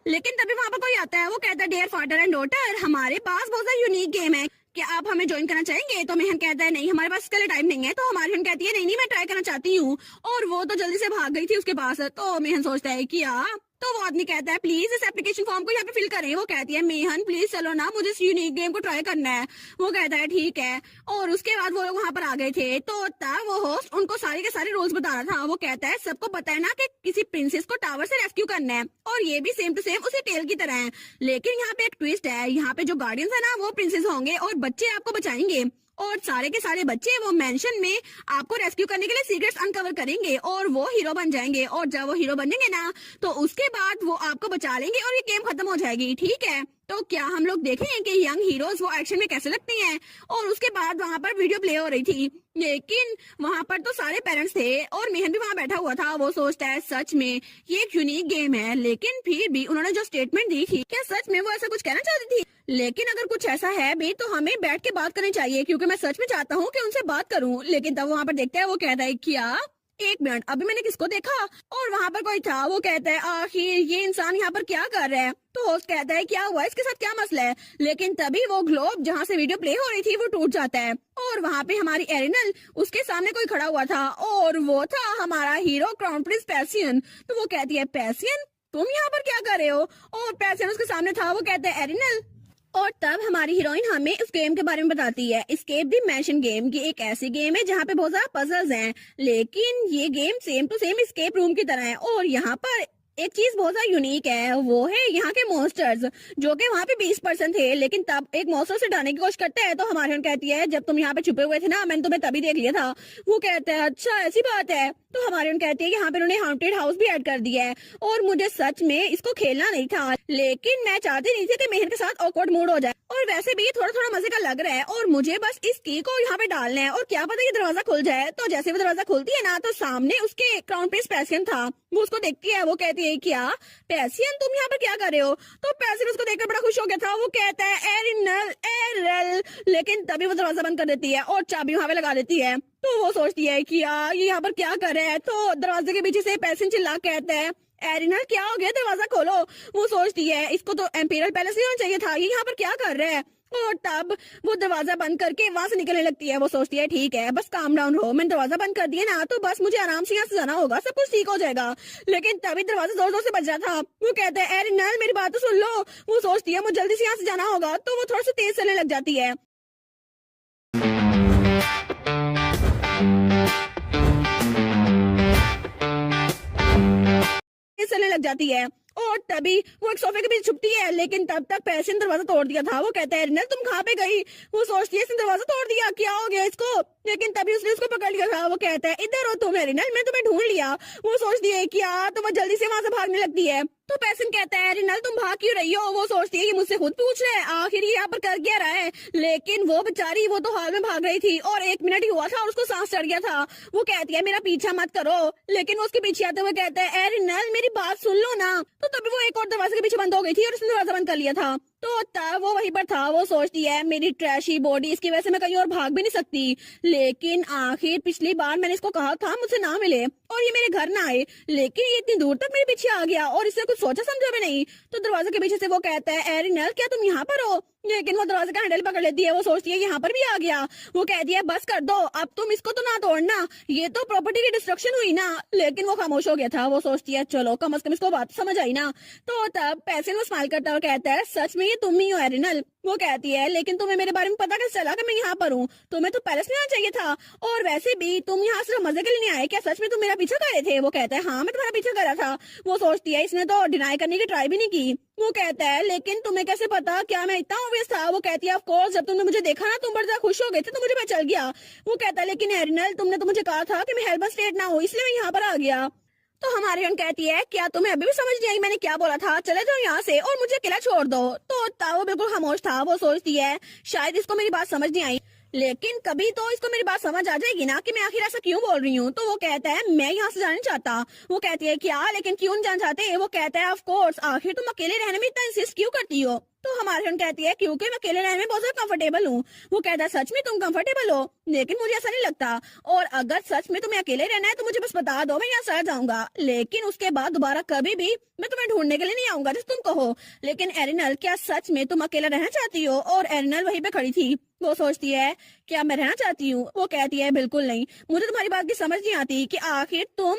लेकिन तभी वहाँ पर कोई आता है। वो कहता है डियर फादर एंड डॉटर हमारे पास बहुत सा यूनिक गेम है, क्या आप हमें ज्वाइन करना चाहेंगे। तो मेहन कहता है नहीं हमारे पास इसके लिए टाइम नहीं है। तो हमारी बहन कहती है नहीं नहीं मैं ट्राई करना चाहती हूँ, और वो तो जल्दी से भाग गई थी उसके पास। तो मेहन सोचता है क्या, तो वो आदमी कहता है प्लीज इस एप्लीकेशन फॉर्म को यहाँ पे फिल करें। वो कहती है मेहन प्लीज चलो ना, मुझे इस यूनिक गेम को ट्राई करना है। वो कहता है ठीक है, और उसके बाद वो लोग वहाँ पर आ गए थे। तो तब वो होस्ट उनको सारे के सारे रूल्स बता रहा था। वो कहता है सबको पता है ना कि किसी प्रिंसेस को टावर से रेस्क्यू करना है, और ये भी सेम टू सेम उसी टेल की तरह है, लेकिन यहाँ पे एक ट्विस्ट है, यहाँ पे जो गार्डियंस है ना वो प्रिंसेस होंगे और बच्चे आपको बचाएंगे, और सारे के सारे बच्चे वो मेंशन में आपको रेस्क्यू करने के लिए सीक्रेट्स अनकवर करेंगे और वो हीरो बन जाएंगे, और जब वो हीरो बनेंगे ना तो उसके बाद वो आपको बचा लेंगे और ये गेम खत्म हो जाएगी, ठीक है। तो क्या हम लोग देखें कि यंग हीरोज वो एक्शन में कैसे लगते हैं। और उसके बाद वहाँ पर वीडियो प्ले हो रही थी, लेकिन वहाँ पर तो सारे पेरेंट्स थे और मेहन भी वहाँ बैठा हुआ था। वो सोचता है सच में ये एक यूनिक गेम है, लेकिन फिर भी उन्होंने जो स्टेटमेंट दी थी क्या सच में वो ऐसा कुछ कहना चाहती थी। लेकिन अगर कुछ ऐसा है भी तो हमें बैठ के बात करनी चाहिए, क्योंकि मैं सच में चाहता हूँ कि उनसे बात करूँ। लेकिन तब वहाँ पर देखते हैं, वो कहता है क्या एक मिनट अभी मैंने किसको देखा, और वहाँ पर कोई था। वो कहता है आखिर ये इंसान यहाँ पर क्या कर रहा है। तो होस्ट कहता है क्या हुआ, इसके साथ क्या मसला है। लेकिन तभी वो ग्लोब जहाँ से वीडियो प्ले हो रही थी वो टूट जाता है, और वहाँ पे हमारी एरिनल उसके सामने कोई खड़ा हुआ था, और वो था हमारा हीरो क्राउन प्रिंस पैसियन। तो वो कहती है पैसियन तुम यहाँ पर क्या कर रहे हो, और पैसियन उसके सामने था। वो कहता है एरिनल, और तब हमारी हीरोइन हमें इस गेम के बारे में बताती है, एस्केप द मैंशन गेम। ये एक ऐसी गेम है जहाँ पे बहुत ज्यादा पजल्स हैं, लेकिन ये game same to same escape room की तरह है। और यहाँ पर एक चीज बहुत ज्यादा यूनिक है, वो है यहाँ के मॉन्स्टर्स, जो कि वहाँ पे 20% थे। लेकिन तब एक मॉन्स्टर से डरने की कोशिश करते हैं, तो हमारी कहती है जब तुम यहाँ पे छुपे हुए थे ना मैंने तुम्हें तभी देख लिया था। वो कहता है अच्छा ऐसी बात है। तो हमारी कहती है यहाँ पे उन्होंने हाउंटेड हाउस भी ऐड कर दिया है, और मुझे सच में इसको खेलना नहीं था, लेकिन मैं चाहती नहीं थी कि मेहर के साथ ऑकवर्ड मूड हो जाए, और वैसे भी ये थोड़ा थोड़ा मजे का लग रहा है, और मुझे बस इस की को यहाँ पे डालना है, और क्या पता ये दरवाजा खुल जाए। तो जैसे वो दरवाजा खुलती है ना तो सामने उसके क्राउन प्रिंस पैसियन था। वो उसको देखती है, वो कहती है क्या पैसियन तुम यहाँ पर क्या कर रहे हो। तो पैसियन उसको देखकर बड़ा खुश हो गया था। वो कहता है एरिनल एरल, लेकिन तभी वो दरवाजा बंद कर देती है और चाबी वहां पे लगा देती है। तो वो सोचती है कि यार ये यहाँ पर क्या कर रहा है। तो दरवाजे के पीछे से पैसेंजर चिल्ला के कहता है, एरिनल क्या हो गया, दरवाजा खोलो। वो सोचती है इसको तो एम्पीरियल पैलेस नहीं होना चाहिए था, ये यहाँ पर क्या कर रहा है। और तब वो दरवाजा बंद करके वहां से निकलने लगती है। वो सोचती है ठीक है बस काम डाउन हो, मैंने दरवाजा बंद कर दिया ना, तो बस मुझे आराम से यहाँ से जाना होगा, सब कुछ ठीक हो जाएगा। लेकिन तभी दरवाजा जोर जोर से बज रहा था। वो कहता है एरिनल मेरी बात तो सुन लो। वो सोचती है मुझे जल्दी से यहाँ से जाना होगा, तो वो थोड़ा सा तेज चलने लग जाती है। चलने लग जाती है और तभी वो एक सोफे के पीछे छुपती है। लेकिन तब तक पैसे ने दरवाजा तोड़ दिया था। वो कहता है एरिनल तुम कहाँ पे गई। वो सोचती है इसने दरवाजा तोड़ दिया, क्या हो गया इसको। लेकिन तभी उसने उसको पकड़ लिया था। वो कहता है इधर हो तुम एरिनल, मैं तुम्हें ढूंढ लिया। वो सोचती है क्या, तो वो जल्दी से वहां से भागने लगती है। तो पैसन कहता है एरिनल तुम भाग क्यों रही हो। वो सोचती है कि मुझसे खुद पूछ रहे हैं, आखिर ये यहाँ पर कर क्या रहा है। लेकिन वो बेचारी वो तो हाल में भाग रही थी और 1 मिनट ही हुआ था और उसको सांस चढ़ गया था। वो कहती है मेरा पीछा मत करो। लेकिन वो उसके पीछे आते हुए कहता है एरिनल मेरी बात सुन लो ना। तो तभी वो एक और दरवाजे के पीछे बंद हो गई थी और उसने दरवाजा बंद कर लिया था। तो तब वो वहीं पर था। वो सोचती है मेरी ट्रैशी बॉडी, इसकी वजह से मैं कहीं और भाग भी नहीं सकती। लेकिन आखिर पिछली बार मैंने इसको कहा था मुझसे ना मिले और ये मेरे घर ना आए, लेकिन ये इतनी दूर तक मेरे पीछे आ गया और इससे कुछ सोचा समझा भी नहीं। तो दरवाजे के पीछे से वो कहता है एरिनल क्या तुम यहाँ पर हो। लेकिन वो दरवाजे का हैंडल पकड़ लेती है। वो सोचती है यहाँ पर भी आ गया। वो कहती है बस कर दो, अब तुम इसको तो ना तोड़ना, ये तो प्रॉपर्टी की डिस्ट्रक्शन हुई ना। लेकिन वो खामोश हो गया था। वो सोचती है चलो कम से कम इसको बात समझ आई ना। तो तब पैसे वो स्माइल करता है और कहता है सच में ये तुम ही हो एरिनल। वो कहती है लेकिन तुम्हें मेरे बारे में पता कैसे चला कि मैं यहाँ पर हूँ, तुम्हें तो पैलेस में आना चाहिए था। और वैसे भी तुम यहाँ सिर्फ मजे के लिए नहीं आए, क्या सच में तुम मेरा पीछा कर रहे थे। वो कहता है हाँ मैं तुम्हारा पीछा कर रहा था। वो सोचती है इसने तो डिनाई करने की ट्राई भी नहीं की। वो कहता है लेकिन तुम्हें कैसे पता, क्या मैं इतना ऑब्वियस था। वो कहती है ऑफ कोर्स जब तुमने मुझे देखा ना तुम बड़ा ज्यादा खुश हो गए थे तो मुझे पता चल गया। वो कहता है लेकिन एरिनल तुमने तो मुझे कहा था कि मैं हेल्पर स्टेट ना हो, इसलिए मैं यहाँ पर आ गया। तो हमारी बहन कहती है क्या तुम्हें अभी भी समझ नहीं आई मैंने क्या बोला था, चले जाओ यहाँ से और मुझे अकेला छोड़ दो। तो वो बिल्कुल खामोश था। वो सोचती है शायद इसको मेरी बात समझ नहीं आई, लेकिन कभी तो इसको मेरी बात समझ आ जाएगी ना कि मैं आखिर ऐसा क्यों बोल रही हूँ। तो वो कहता है मैं यहाँ से जाना चाहता। वो कहती है क्या, लेकिन क्यों नहीं जाना चाहते। वो कहता है ऑफ कोर्स आखिर तुम अकेले रहने में इतना इंसिस्ट क्यों करती हो। तो हमारी बहन कहती है क्योंकि मैं अकेले रहने में बहुत ज्यादा कंफर्टेबल हूँ। वो कहता है सच में तुम कंफर्टेबल हो, लेकिन मुझे ऐसा नहीं लगता। और अगर सच में तुम्हें अकेले रहना है तो मुझे बस बता दो, मैं यहाँ से आ जाऊंगा। लेकिन उसके बाद दोबारा कभी भी मैं तुम्हें ढूंढने के लिए नहीं आऊंगा जैसे तुम कहो। लेकिन एरिनल क्या सच में तुम अकेला रहना चाहती हो। और एरिनल वहीं पे खड़ी थी। वो सोचती है क्या मैं रहना चाहती हूँ। वो कहती है बिल्कुल नहीं, मुझे तुम्हारी बात की समझ नहीं आती कि आखिर तुम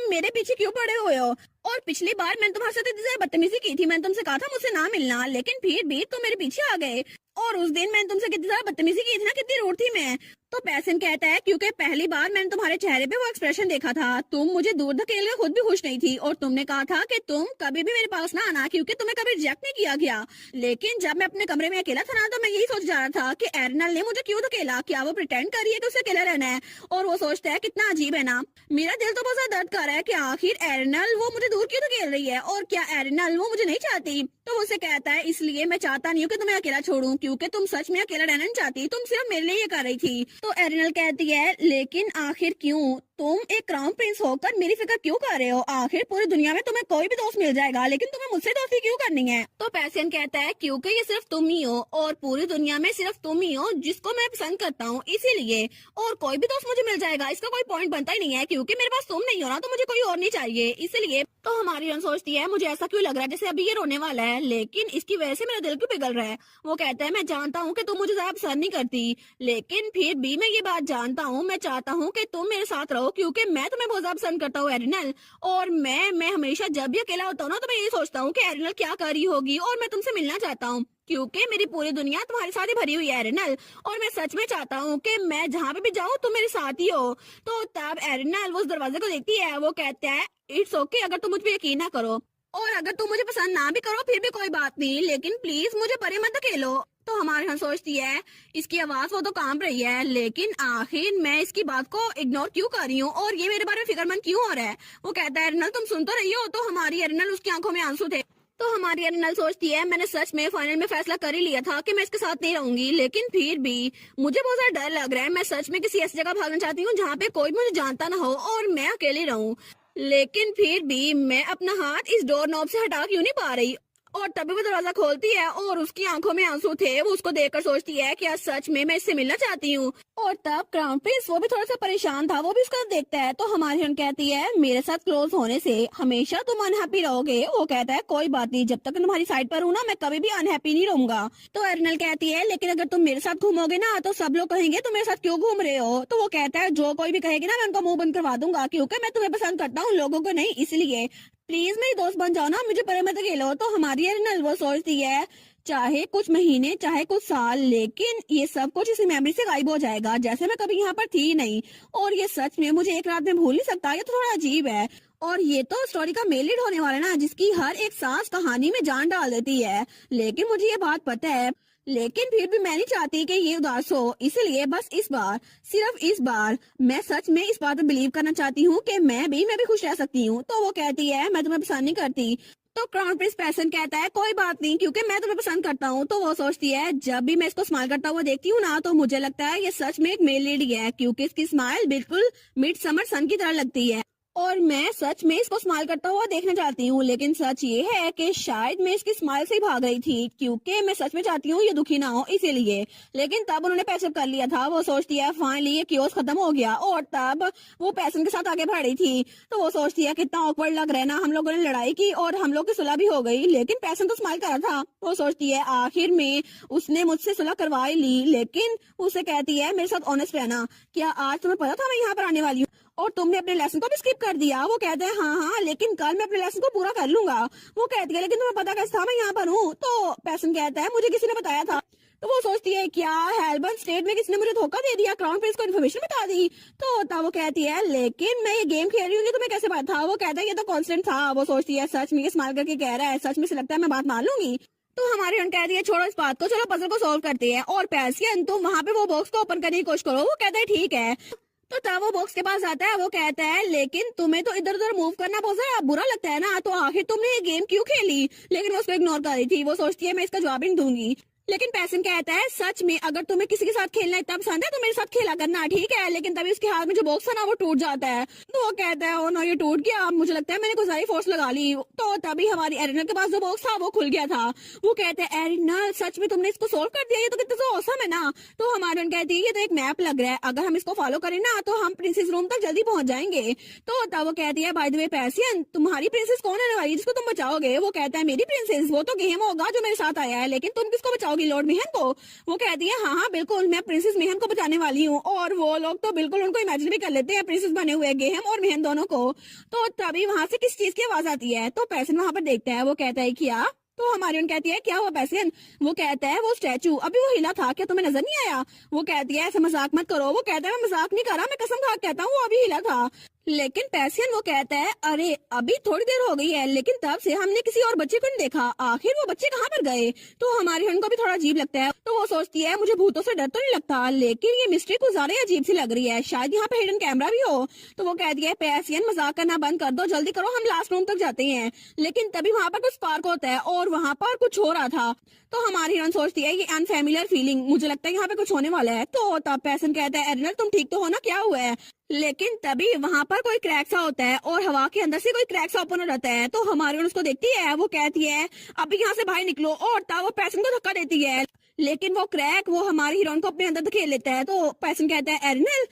मेरे पीछे क्यों पड़े हुए हो। और पिछली बार मैंने तुम्हारे साथ इतनी ज्यादा बदतमीजी की थी, मैंने तुमसे कहा था मुझसे ना मिलना, लेकिन फिर भी तुम मेरे पीछे आ गए। और उस दिन मैंने तुमसे कितनी ज्यादा बदतमीजी की थी ना, कितनी रूड थी मैं। तो पैसन कहता है क्योंकि पहली बार मैंने तुम्हारे चेहरे पे वो एक्सप्रेशन देखा था, तुम मुझे दूर धकेल के खुद भी खुश नहीं थी और तुमने कहा था कि तुम कभी भी मेरे पास ना आना क्योंकि तुम्हें कभी रिजेक्ट नहीं किया गया। लेकिन जब मैं अपने कमरे में अकेला था ना तो मैं यही सोच जा रहा था कि एरिनल ने मुझे क्यों धकेला, क्या वो प्रिटेंड कर रही है कि उसे अकेला रहना है। और वो सोचता है कितना अजीब है ना, मेरा दिल तो बहुत ज्यादा दर्द कर रहा है कि आखिर एरिनल वो मुझे दूर क्यों धकेल रही है और क्या एरिनल वो मुझे नहीं चाहती। तो वो उसे कहता है इसलिए मैं चाहता नहीं हूँ कि तुम्हें अकेला छोड़ूं क्योंकि तुम सच में अकेला रहना नहीं चाहती, तुम सिर्फ मेरे लिए ये कर रही थी। तो एरिनल कहती है लेकिन आखिर क्यों, तुम एक क्राउन प्रिंस होकर मेरी फिक्र क्यों कर रहे हो। आखिर पूरी दुनिया में तुम्हें कोई भी दोस्त मिल जाएगा, लेकिन तुम्हें मुझसे दोस्ती क्यों करनी है। तो पैसियन कहता है क्योंकि ये सिर्फ तुम ही हो और पूरी दुनिया में सिर्फ तुम ही हो जिसको मैं पसंद करता हूँ, इसीलिए। और कोई भी दोस्त मुझे मिल जाएगा इसका कोई पॉइंट बनता ही नहीं है क्योंकि मेरे पास तुम नहीं हो ना, तो मुझे कोई और नहीं चाहिए, इसलिए। तो हमारी बहन सोचती है मुझे ऐसा क्यों लग रहा है जैसे अभी ये रोने वाला है, लेकिन इसकी वजह से मेरा दिल क्यों पिघल रहा है। वो कहता है मैं जानता हूँ कि तुम मुझे ज्यादा पसंद नहीं करती, लेकिन फिर भी मैं ये बात जानता हूँ, मैं चाहता हूँ कि तुम मेरे साथ रहो क्योंकि मैं तुम्हें बहुत ज्यादा पसंद करता हूँ एरिनल। और मैं हमेशा जब भी अकेला होता हूँ ना तो मैं यही सोचता हूँ कि एरिनल क्या कर रही होगी और मैं तुमसे मिलना चाहता हूँ क्योंकि मेरी पूरी दुनिया तुम्हारे साथ ही भरी हुई है एरिनल। और मैं सच में चाहता हूँ कि मैं जहाँ पे भी जाऊँ तुम मेरे साथ ही हो। तो तब एरिनल वो उस दरवाजे को देखती है। वो कहता है इट्स ओके अगर तुम मुझ पे यकीन ना करो और अगर तुम मुझे पसंद ना भी करो फिर भी कोई बात नहीं, लेकिन प्लीज मुझे परे मत धकेलो। तो हमारी बहन सोचती है इसकी आवाज वो तो कांप रही है, लेकिन आखिर मैं इसकी बात को इग्नोर क्यों कर रही हूँ और ये मेरे बारे में फिक्रमंद क्यों हो रहा है। वो कहता है एरिनल तुम सुन तो रही हो। तो हमारी एरिनल उसकी आंखों में आंसू थे। तो हमारी एरिनल सोचती है मैंने सच में फाइनल में फैसला कर ही लिया था कि मैं इसके साथ नहीं रहूंगी, लेकिन फिर भी मुझे बहुत ज्यादा डर लग रहा है। मैं सच में किसी ऐसी जगह भागना चाहती हूँ जहाँ पे कोई मुझे जानता ना हो और मैं अकेली रहूं, लेकिन फिर भी मैं अपना हाथ इस डोर नॉब से हटा क्यों नहीं पा रही। और तभी वो दरवाजा खोलती है और उसकी आंखों में आंसू थे। वो उसको देखकर सोचती है क्या सच में मैं इससे मिलना चाहती हूँ। और तब क्राउन प्रिंस वो भी थोड़ा सा परेशान था, वो भी उसका देखता है। तो हमारी हिरन कहती है मेरे साथ क्लोज होने से हमेशा तुम अनहैप्पी रहोगे। वो कहता है कोई बात नहीं, जब तक मैं तुम्हारी साइड पर हूँ ना मैं कभी भी अनहैप्पी नहीं रहूंगा। तो एरिनल कहती है लेकिन अगर तुम मेरे साथ घूमोगे ना तो सब लोग कहेंगे तुम मेरे साथ क्यों घूम रहे हो। तो वो कहता है जो कोई भी कहेगी ना मैं उनका मुंह बंद करवा दूंगा, क्योंकि मैं तुम्हें पसंद करता हूँ लोगों को नहीं, इसलिए प्लीज मेरी दोस्त बन जाओ ना, मुझे परे मत खेलो। तो हमारी एरिनल वो सोचती है चाहे कुछ महीने चाहे कुछ साल, लेकिन ये सब कुछ इसी मेमोरी से गायब हो जाएगा जैसे मैं कभी यहाँ पर थी नहीं। और ये सच में मुझे एक रात में भूल नहीं सकता, ये तो थोड़ा अजीब है। और ये तो स्टोरी का मेन लीड होने वाला है ना, जिसकी हर एक सांस कहानी में जान डाल देती है। लेकिन मुझे ये बात पता है, लेकिन फिर भी मैं नहीं चाहती कि ये उदास हो, इसलिए बस इस बार, सिर्फ इस बार मैं सच में इस बात पर बिलीव करना चाहती हूँ कि मैं भी खुश रह सकती हूँ। तो वो कहती है मैं तुम्हें पसंद नहीं करती। तो क्राउन प्रिंस पैसन कहता है कोई बात नहीं, क्योंकि मैं तुम्हें पसंद करता हूँ। तो वो सोचती है जब भी मैं इसको स्माइल करता हुआ देखती हूँ ना तो मुझे लगता है ये सच में एक मेल लेडी है, क्योंकि इसकी स्माइल बिल्कुल मिड समर सन की तरह लगती है। और मैं सच में इसको स्माइल करता हुआ देखना चाहती हूँ, लेकिन सच ये है कि शायद मैं इसकी स्माइल से ही भाग रही थी, क्योंकि मैं सच में चाहती हूँ ये दुखी ना हो इसीलिए। लेकिन तब उन्होंने पैचअप कर लिया था। वो सोचती है फाइनली ये क्योस खत्म हो गया। और तब वो पैसन के साथ आगे बढ़ रही थी। तो वो सोचती है कितना ऑकवर्ड लग रहा है ना, हम लोगों ने लड़ाई की और हम लोग की सुलह भी हो गई, लेकिन पैसन तो स्माइल कर रहा था। वो सोचती है आखिर में उसने मुझसे सुलह करवा ली। लेकिन उसे कहती है मेरे साथ ऑनेस्ट रहना, क्या आज तुम्हें पता था मैं यहाँ पर आने वाली हूँ और तुमने अपने लेसन को भी स्किप कर दिया। वो कहते हैं हाँ, लेकिन कल मैं अपने लेसन को पूरा कर लूंगा। वो कहती है लेकिन तुम्हें पता कैसे था मैं यहाँ पर हूँ। तो पैसन कहता है मुझे किसी ने बताया था। तो वो सोचती है क्या हेलबर्न स्टेट में किसी ने मुझे धोखा दे दिया, क्राउन प्रिंस को इन्फॉर्मेशन बता दी। तो तब वो कहती है लेकिन मैं ये गेम खेल रही हूँ, तुम्हें कैसे पता था। वो कहता है ये तो कॉन्स्टेंट था। वो सोचती है सच में स्माइल करके कह रहा है, सच में से लगता है मैं बात मान लूंगी। तो हमारी उन कहती है छोड़ो इस बात को, चलो पजल को सॉल्व करते हैं। और पैसियन तुम वहां पे वो बॉक्स को ओपन करने की कोशिश करो। वो कहता है ठीक है। तो तब वो बॉक्स के पास आता है। वो कहता है लेकिन तुम्हें तो इधर उधर मूव करना बहुत ज्यादा बुरा लगता है ना, तो आखिर तुमने ये गेम क्यों खेली। लेकिन वो उसको इग्नोर कर रही थी। वो सोचती है मैं इसका जवाब ही नहीं दूंगी। लेकिन पैसन कहता है सच में अगर तुम्हें किसी के साथ खेलना इतना पसंद है तो मेरे साथ खेला करना, ठीक है। लेकिन तभी उसके हाथ में जो बॉक्स था ना वो टूट जाता है। तो वो कहता है ओ नो ये टूट गया, मुझे लगता है मैंने कुछ ज्यादा फोर्स लगा ली। तो तभी हमारी एरिनल के पास जो बॉक्स था वो खुल गया था। वो कहते हैं एरिनल सच में तुमने इसको सोल्व कर दिया, ये तो कितना तो औसम है ना। तो हमारी उन कहती है ये तो एक मैप लग रहा है, अगर हम इसको फॉलो करें ना तो हम प्रिंसेस रूम तक जल्दी पहुंच जाएंगे। तो तब वो कहती है बाय द वे पैसियन तुम्हारी प्रिंसेस कौन है वाली जिसको तुम बचाओगे। वो कहता है मेरी प्रिंसेस वो तो गेम होगा जो मेरे साथ आया है, लेकिन तुम किसको बचाओगी, लॉर्ड मेहन को। वो कहती है हाँ बिल्कुल मैं प्रिंसेस मेहन को बचाने वाली हूँ। और वो लोग तो बिल्कुल उनको इमेजिन भी कर लेते हैं प्रिंसेस बने हुए गेहम और मेहन दोनों को। तो तभी वहां से किस चीज की आवाज आती है। तो पैसन वहां पर देखता है। वो कहता है क्या। तो हमारी उन कहती है क्या हुआ पैसन। वो कहता है वो स्टैचू अभी वो हिला था, क्या तुम्हें नजर नहीं आया। वो कहती है ऐसे मजाक मत करो। वो कहता है मैं मजाक नहीं कर रहा, मैं कसम खा कहता हूँ वो अभी हिला था। लेकिन पैसियन वो कहता है अरे अभी थोड़ी देर हो गई है, लेकिन तब से हमने किसी और बच्चे को नहीं देखा, आखिर वो बच्चे कहाँ पर गए। तो हमारी उनको भी थोड़ा अजीब लगता है। तो वो सोचती है मुझे भूतों से डर तो नहीं लगता, लेकिन ये मिस्ट्री कुछ ज्यादा अजीब सी लग रही है, शायद यहाँ पे हिडन कैमरा भी हो। तो वो कहती है पैसियन मजाक करना बंद कर दो, जल्दी करो हम लास्ट रूम तक जाते हैं। लेकिन तभी वहां पर कुछ स्पार्क होता है और वहां पर कुछ हो रहा था। तो हमारी हिरन सोचती है ये अनफेमिलियर फीलिंग, मुझे लगता है यहाँ पे कुछ होने वाला है। तो तब पैसन कहता है एरिनल तुम ठीक तो हो ना, क्या हुआ है। लेकिन तभी वहां पर कोई क्रैक सा होता है और हवा के अंदर से कोई क्रैक सा ओपन हो जाता है। तो हमारी उसको देखती है। वो कहती है अभी यहाँ से बाहर निकलो। और तब वो पैसन को धक्का देती है, लेकिन वो क्रैक वो हमारी हीरोइन को अपने अंदर धकेल लेता है। तो पैसन कहता है एरिनल,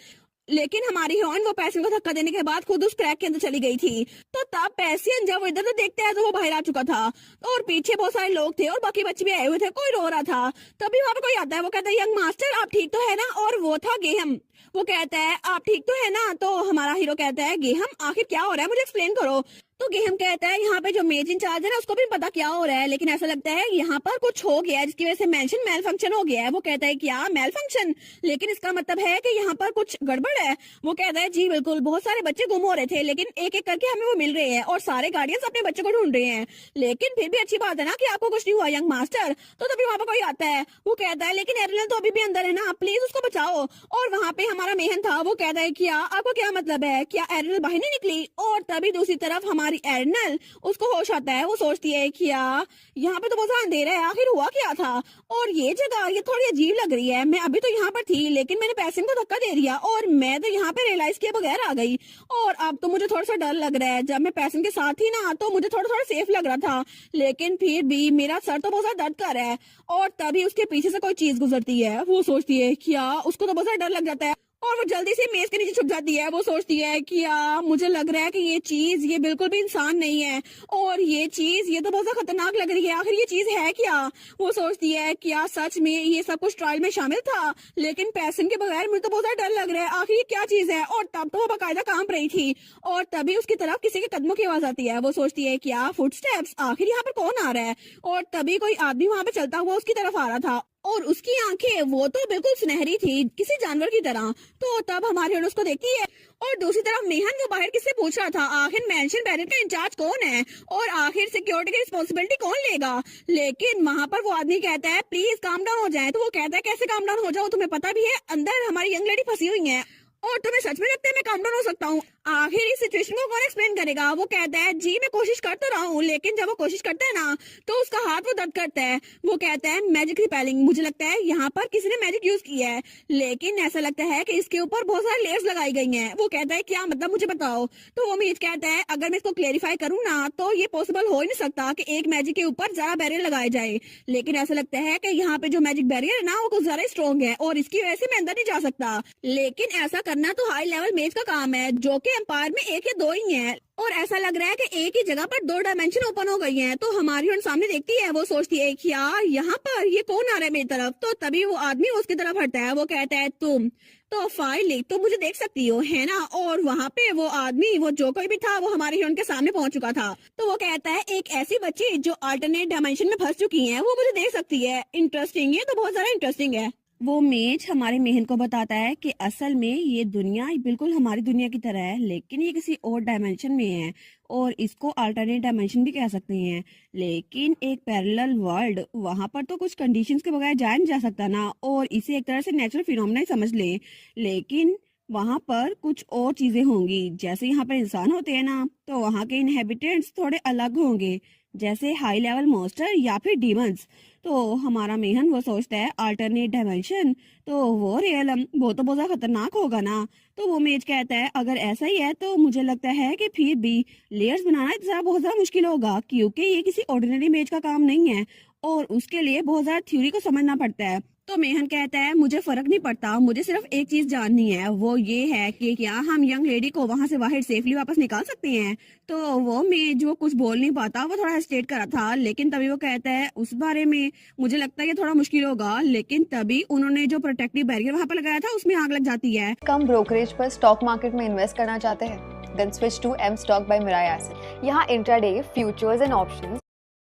लेकिन हमारी हीरोइन वो पैसियन को धक्का देने के बाद खुद उस क्रैक के अंदर चली गई थी। तो तब पैसियन जब वो इधर से देखते हैं तो वो बाहर आ चुका था और पीछे बहुत सारे लोग थे और बाकी बच्चे भी आए हुए थे, कोई रो रहा था। तभी वहां पे कोई आता है। वो कहता है यंग मास्टर आप ठीक तो है ना। और वो था गेहम। वो कहता है आप ठीक तो है ना। तो हमारा हीरो कहता है गेहम आखिर क्या हो रहा है, मुझे एक्सप्लेन करो। तो गेहम कहता है यहाँ पे जो मेज इंचार्ज है ना उसको भी पता क्या हो रहा है, लेकिन ऐसा लगता है यहाँ पर कुछ हो गया है जिसकी वजह से मेंशन मेल फंक्शन हो गया है। वो कहता है क्या मेल फंक्शन, लेकिन इसका मतलब है कि यहाँ पर कुछ गड़बड़ है। वो कहता है जी बिल्कुल, बहुत सारे बच्चे गुम हो रहे थे लेकिन एक एक करके हमें वो मिल रहे हैं और सारे गार्डियंस अपने बच्चे को ढूंढ रहे हैं। लेकिन फिर भी अच्छी बात है ना कि आपको कुछ नहीं हुआ यंग मास्टर। तो तभी वहां पर कोई आता है। वो कहता है लेकिन एरिनल तो अभी भी अंदर है ना, प्लीज उसको बचाओ। और वहां पे हमारा मेहन था। वो कहता है क्या आपको क्या मतलब है, क्या एरिनल बाहर नहीं निकली। और तभी दूसरी तरफ हमारी हमारी एरनल, उसको होश आता है। वो सोचती है कि यहाँ पे तो बहुत ज्यादा अंधेरा है, आखिर हुआ क्या था, और ये जगह ये थोड़ी अजीब लग रही है। मैं अभी तो यहाँ पर थी लेकिन मैंने पैसेंजर को धक्का दे दिया और मैं तो यहाँ पे रियलाइज किए बगैर आ गई, और अब तो मुझे थोड़ा सा डर लग रहा है। जब मैं पैसेंजर के साथ थी ना तो मुझे थोड़ा थोड़ा सेफ लग रहा था, लेकिन फिर भी मेरा सर तो बहुत ज्यादा दर्द कर रहा है। और तभी उसके पीछे से कोई चीज गुजरती है। वो सोचती है क्या, उसको तो बहुत ज्यादा डर लग जाता है और वो जल्दी से मेज के नीचे छुप जाती है। वो सोचती है कि मुझे लग रहा है कि ये चीज ये बिल्कुल भी इंसान नहीं है, और ये चीज ये तो बहुत ज्यादा खतरनाक लग रही है। आखिर ये चीज है क्या। वो सोचती है क्या सच में ये सब कुछ ट्रायल में शामिल था, लेकिन पैसे के बगैर मुझे तो बहुत ज्यादा डर लग रहा है। आखिर ये क्या चीज है। और तब तो वो बाकायदा कांप रही थी, और तभी उसकी तरफ किसी के कदमों की आवाज आती है। वो सोचती है क्या फुटस्टेप्स, आखिर यहाँ पर कौन आ रहा है। और तभी कोई आदमी वहां पे चलता हुआ उसकी तरफ आ रहा था, और उसकी आंखें वो तो बिल्कुल सुनहरी थी किसी जानवर की तरह। तो तब हमारी हीरोइन उसको देखती है, और दूसरी तरफ मेहन वो बाहर किससे पूछ रहा था आखिर मेंशन बैरियर का इंचार्ज कौन है, और आखिर सिक्योरिटी की रिस्पॉन्सिबिलिटी कौन लेगा। लेकिन वहां पर वो आदमी कहता है प्लीज काम डाउन हो जाए। तो वो कहता है कैसे काम डाउन हो जाओ, तुम्हें पता भी है अंदर हमारी यंग लेडी फंसी हुई है, और तुम्हें सच में लगता है मैं काम डाउन हो सकता हूँ। आखिर इस सिचुएशन को कौन एक्सप्लेन करेगा। वो कहता है जी मैं कोशिश कर तो रहा हूँ, लेकिन जब वो कोशिश करता है ना तो उसका हाथ वो दर्द करता है। वो कहता है मैजिक रिपेलिंग, मुझे लगता है यहाँ पर किसी ने मैजिक यूज किया है, लेकिन ऐसा लगता है कि इसके ऊपर बहुत सारे लेयर्स लगाई गई हैं। वो कहता है क्या मतलब, मुझे बताओ। तो वो मीज कहता है अगर मैं इसको क्लेरिफाई करूँ ना तो ये पॉसिबल हो ही नहीं सकता कि एक मैजिक के ऊपर ज्यादा बैरियर लगाए जाए, लेकिन ऐसा लगता है कि यहाँ पे जो मैजिक बैरियर है ना वो कुछ ज्यादा स्ट्रॉन्ग है, और इसकी वजह से मैं अंदर नहीं जा सकता। लेकिन ऐसा करना तो हाई लेवल मेज का काम है, जो कि एम्पायर में एक या दो ही है, और ऐसा लग रहा है कि एक ही जगह पर दो डायमेंशन ओपन हो गई हैं। तो हमारी हीरोइन सामने देखती है। वो सोचती है कि यार यहाँ पर ये कौन आ रहा है मेरी तरफ। तो तभी वो आदमी उसकी तरफ हटता है। वो कहता है तुम तो फाइनली तुम मुझे देख सकती हो है ना। और वहाँ पे वो आदमी वो जो कोई भी था वो हमारी हीरोइन के सामने पहुंच चुका था। तो वो कहता है एक ऐसी बच्ची जो अल्टरनेट डायमेंशन में फंस चुकी है वो मुझे देख सकती है। इंटरेस्टिंग, ये तो बहुत ज्यादा इंटरेस्टिंग है। वो मेज हमारे मेहन को बताता है कि असल में ये दुनिया बिल्कुल हमारी दुनिया की तरह है, लेकिन ये किसी और डायमेंशन में है, और इसको अल्टरनेट डायमेंशन भी कह सकते हैं। लेकिन एक पैरेलल वर्ल्ड, वहां पर तो कुछ कंडीशंस के बगैर जाया नहीं जा सकता ना, और इसे एक तरह से नेचुरल फिनोमेना ही समझ ले। लेकिन वहां पर कुछ और चीजें होंगी, जैसे यहाँ पर इंसान होते हैं ना तो वहाँ के इनहेबिटेंट्स थोड़े अलग होंगे, जैसे हाई लेवल मॉन्स्टर या फिर डीमंस। तो हमारा मेहन वो सोचता है अल्टरनेट डायमेंशन, तो वो रियलम वो तो बहुत ज्यादा खतरनाक होगा ना। तो वो मेज कहता है अगर ऐसा ही है तो मुझे लगता है कि फिर भी लेयर्स बनाना जरा बहुत ज्यादा मुश्किल होगा, क्योंकि ये किसी ऑर्डिनरी मेज का काम नहीं है, और उसके लिए बहुत ज्यादा थ्योरी को समझना पड़ता है। तो मेहन कहता है मुझे फर्क नहीं पड़ता, मुझे सिर्फ एक चीज जाननी है, वो ये है कि क्या हम यंग लेडी को वहां से बाहर सेफली वापस निकाल सकते हैं। तो वो मेज वो कुछ बोल नहीं पाता, वो थोड़ा हेस्टेट करा था, लेकिन तभी वो कहता है उस बारे में मुझे लगता है कि थोड़ा मुश्किल होगा। लेकिन तभी उन्होंने जो प्रोटेक्टिव बैरियर वहां पर लगाया था उसमें आग लग जाती है। कम ब्रोकरेज पर स्टॉक मार्केट में इन्वेस्ट करना चाहते हैं? Then switch to M stock by Mirae Asset. यहाँ इंट्राडे, फ्यूचर्स एंड ऑप्शंस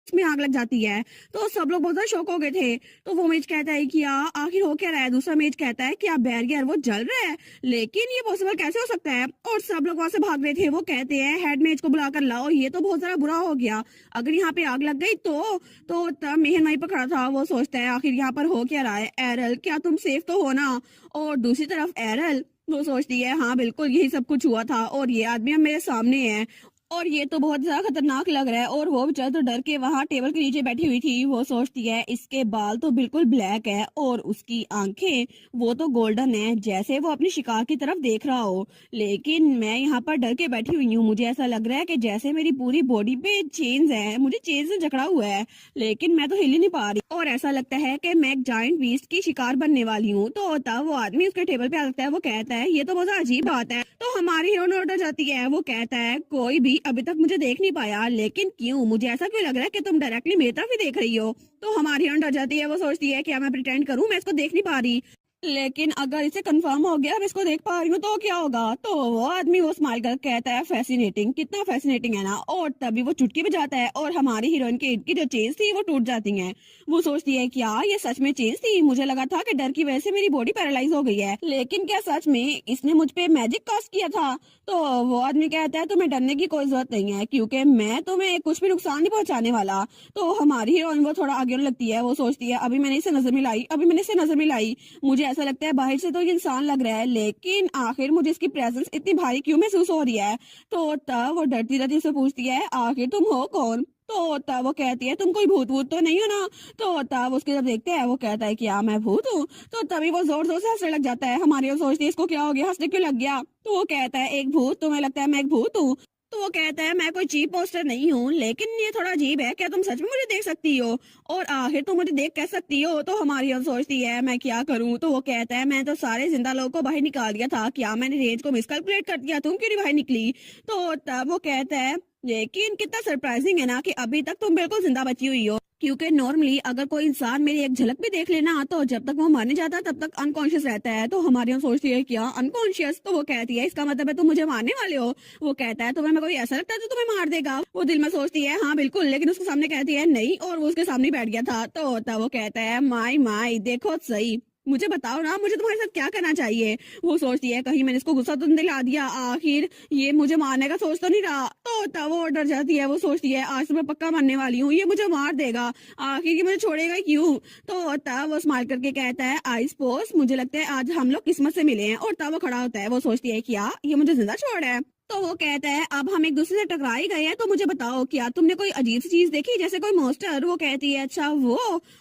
में आग लग जाती है। तो सब लोग बहुत ज्यादा शौक हो गए थे। तो वो मेज कहता है कि आखिर हो क्या रहा है। दूसरा मेज कहता है कि बैरियर वो जल रहा है, लेकिन ये पॉसिबल कैसे हो सकता है। और सब लोग वहां से भाग रहे थे। वो कहते हैं हेड मेज को बुला कर लाओ, ये तो बहुत ज्यादा बुरा हो गया, अगर यहाँ पे आग लग गई तो तब मेहन वहीं पर खड़ा था। वो सोचता है आखिर यहाँ पर हो क्या रहा है। एरल क्या तुम सेफ तो हो ना। और दूसरी तरफ एरल वो सोचती है हाँ बिल्कुल यही सब कुछ हुआ था, और ये आदमी अब मेरे सामने है, और ये तो बहुत ज्यादा खतरनाक लग रहा है। और वो बेचारा तो डर के वहां टेबल के नीचे बैठी हुई थी। वो सोचती है इसके बाल तो बिल्कुल ब्लैक है, और उसकी आंखें वो तो गोल्डन है, जैसे वो अपनी शिकार की तरफ देख रहा हो। लेकिन मैं यहाँ पर डर के बैठी हुई हूँ, मुझे ऐसा लग रहा है कि जैसे मेरी पूरी बॉडी पे चेन्स है, मुझे चेन से जकड़ा हुआ है, लेकिन मैं तो हिल ही नहीं पा रही, और ऐसा लगता है कि मैं एक जायंट बीस्ट की शिकार बनने वाली हूँ। तो तब वो आदमी उसके टेबल पे आ सकता है। वो कहता है ये तो बहुत अजीब बात है। तो हमारी हीरोइन ऑर्डर जाती है। वो कहता है कोई भी अभी तक मुझे देख नहीं पाया, लेकिन क्यों, मुझे ऐसा क्यों लग रहा है कि तुम डायरेक्टली मेरी तरफ ही देख रही हो। तो हमारी हीरोइन डर जाती है। वो सोचती है क्या मैं प्रिटेंड करूं, मैं इसको देख नहीं पा रही, लेकिन अगर इसे कंफर्म हो गया मैं इसको देख पा रही हूँ तो क्या होगा। तो वो आदमी वो स्माइल कर कहता है फैसिनेटिंग, कितना फैसिनेटिंग है ना। और तभी वो चुटकी बजाता है, और हमारी हीरोइन के इनकी जो चेन्स थी वो टूट जाती हैं। वो सोचती है क्या ये सच में चेन्स थी, मुझे लगा था कि डर की वजह से मेरी बॉडी पैरालाइज हो गई है, लेकिन क्या सच में इसने मुझ पे मैजिक कास्ट किया था। तो वो आदमी कहता है तुम्हें डरने की कोई जरूरत नहीं है, क्योंकि मैं तुम्हें कुछ भी नुकसान नहीं पहुंचाने वाला। तो हमारी हीरोइन वो थोड़ा आगे लगती है। वो सोचती है अभी मैंने इसे नजर मिलाई, अभी मैंने इसे नजर मिलाई, मुझे ऐसा लगता है बाहर से तो ये इंसान लग रहा है, लेकिन आखिर मुझे इसकी प्रेजेंस इतनी भारी क्यों महसूस हो रही है। तो तब वो डरती डरती उससे पूछती है आखिर तुम हो कौन। तो तब वो कहती है तुम कोई भूत वूत तो नहीं हो ना। तो तब उसके जब देखते हैं वो कहता है कि हाँ मैं भूत हूँ। तो तभी वो जोर जोर से हंसने लग जाता है। हमारी वो सोचती है इसको क्या हो गया, हंसने क्यों लग गया। तो वो कहता है एक भूत, तुम्हें लगता है मैं एक भूत हूँ। तो वो कहता है मैं कोई चीप पोस्टर नहीं हूँ, लेकिन ये थोड़ा अजीब है, क्या तुम सच में मुझे देख सकती हो और आखिर तुम मुझे देख कह सकती हो। तो हमारी हम सोचती है मैं क्या करूँ। तो वो कहता है मैं तो सारे जिंदा लोगों को बाहर निकाल दिया था, क्या मैंने रेंज को मिसकैलकुलेट कर दिया, तुम क्यों नहीं बाहर निकली। तो तब वो कहता है लेकिन कितना सरप्राइजिंग है ना कि अभी तक तुम बिल्कुल जिंदा बची हुई हो, क्योंकि नॉर्मली अगर कोई इंसान मेरी एक झलक भी देख लेना तो जब तक वो मर नहीं जाता तब तक अनकॉन्शियस रहता है। तो हमारी हम सोचती है क्या अनकॉन्शियस। तो वो कहती है इसका मतलब है तुम मुझे मारने वाले हो। वो कहता है तुम्हें मैं कोई ऐसा लगता है जो तुम्हें मार देगा। वो दिल में सोचती है हाँ बिल्कुल, लेकिन उसके सामने कहती है नहीं, और वो उसके सामने बैठ गया था। तो तब वो कहता है माई माई देखो सही, मुझे बताओ ना मुझे तुम्हारे साथ क्या करना चाहिए। वो सोचती है कहीं मैंने इसको गुस्सा तो नहीं दिला दिया, आखिर ये मुझे मारने का सोच तो नहीं रहा। तो तब वो डर जाती है। वो सोचती है आज तो मैं पक्का मरने वाली हूँ, ये मुझे मार देगा, आखिर ये मुझे छोड़ेगा क्यों। तो तब वो स्माइल करके कहता है आई सपोज मुझे लगता है आज हम लोग किस्मत से मिले हैं। और तब वो खड़ा होता है। वो सोचती है क्या ये मुझे जिंदा छोड़ है। तो वो कहता है अब हम एक दूसरे से टकरा ही गए हैं, तो मुझे बताओ क्या तुमने कोई अजीब सी चीज देखी जैसे कोई मॉन्स्टर। वो कहती है अच्छा वो,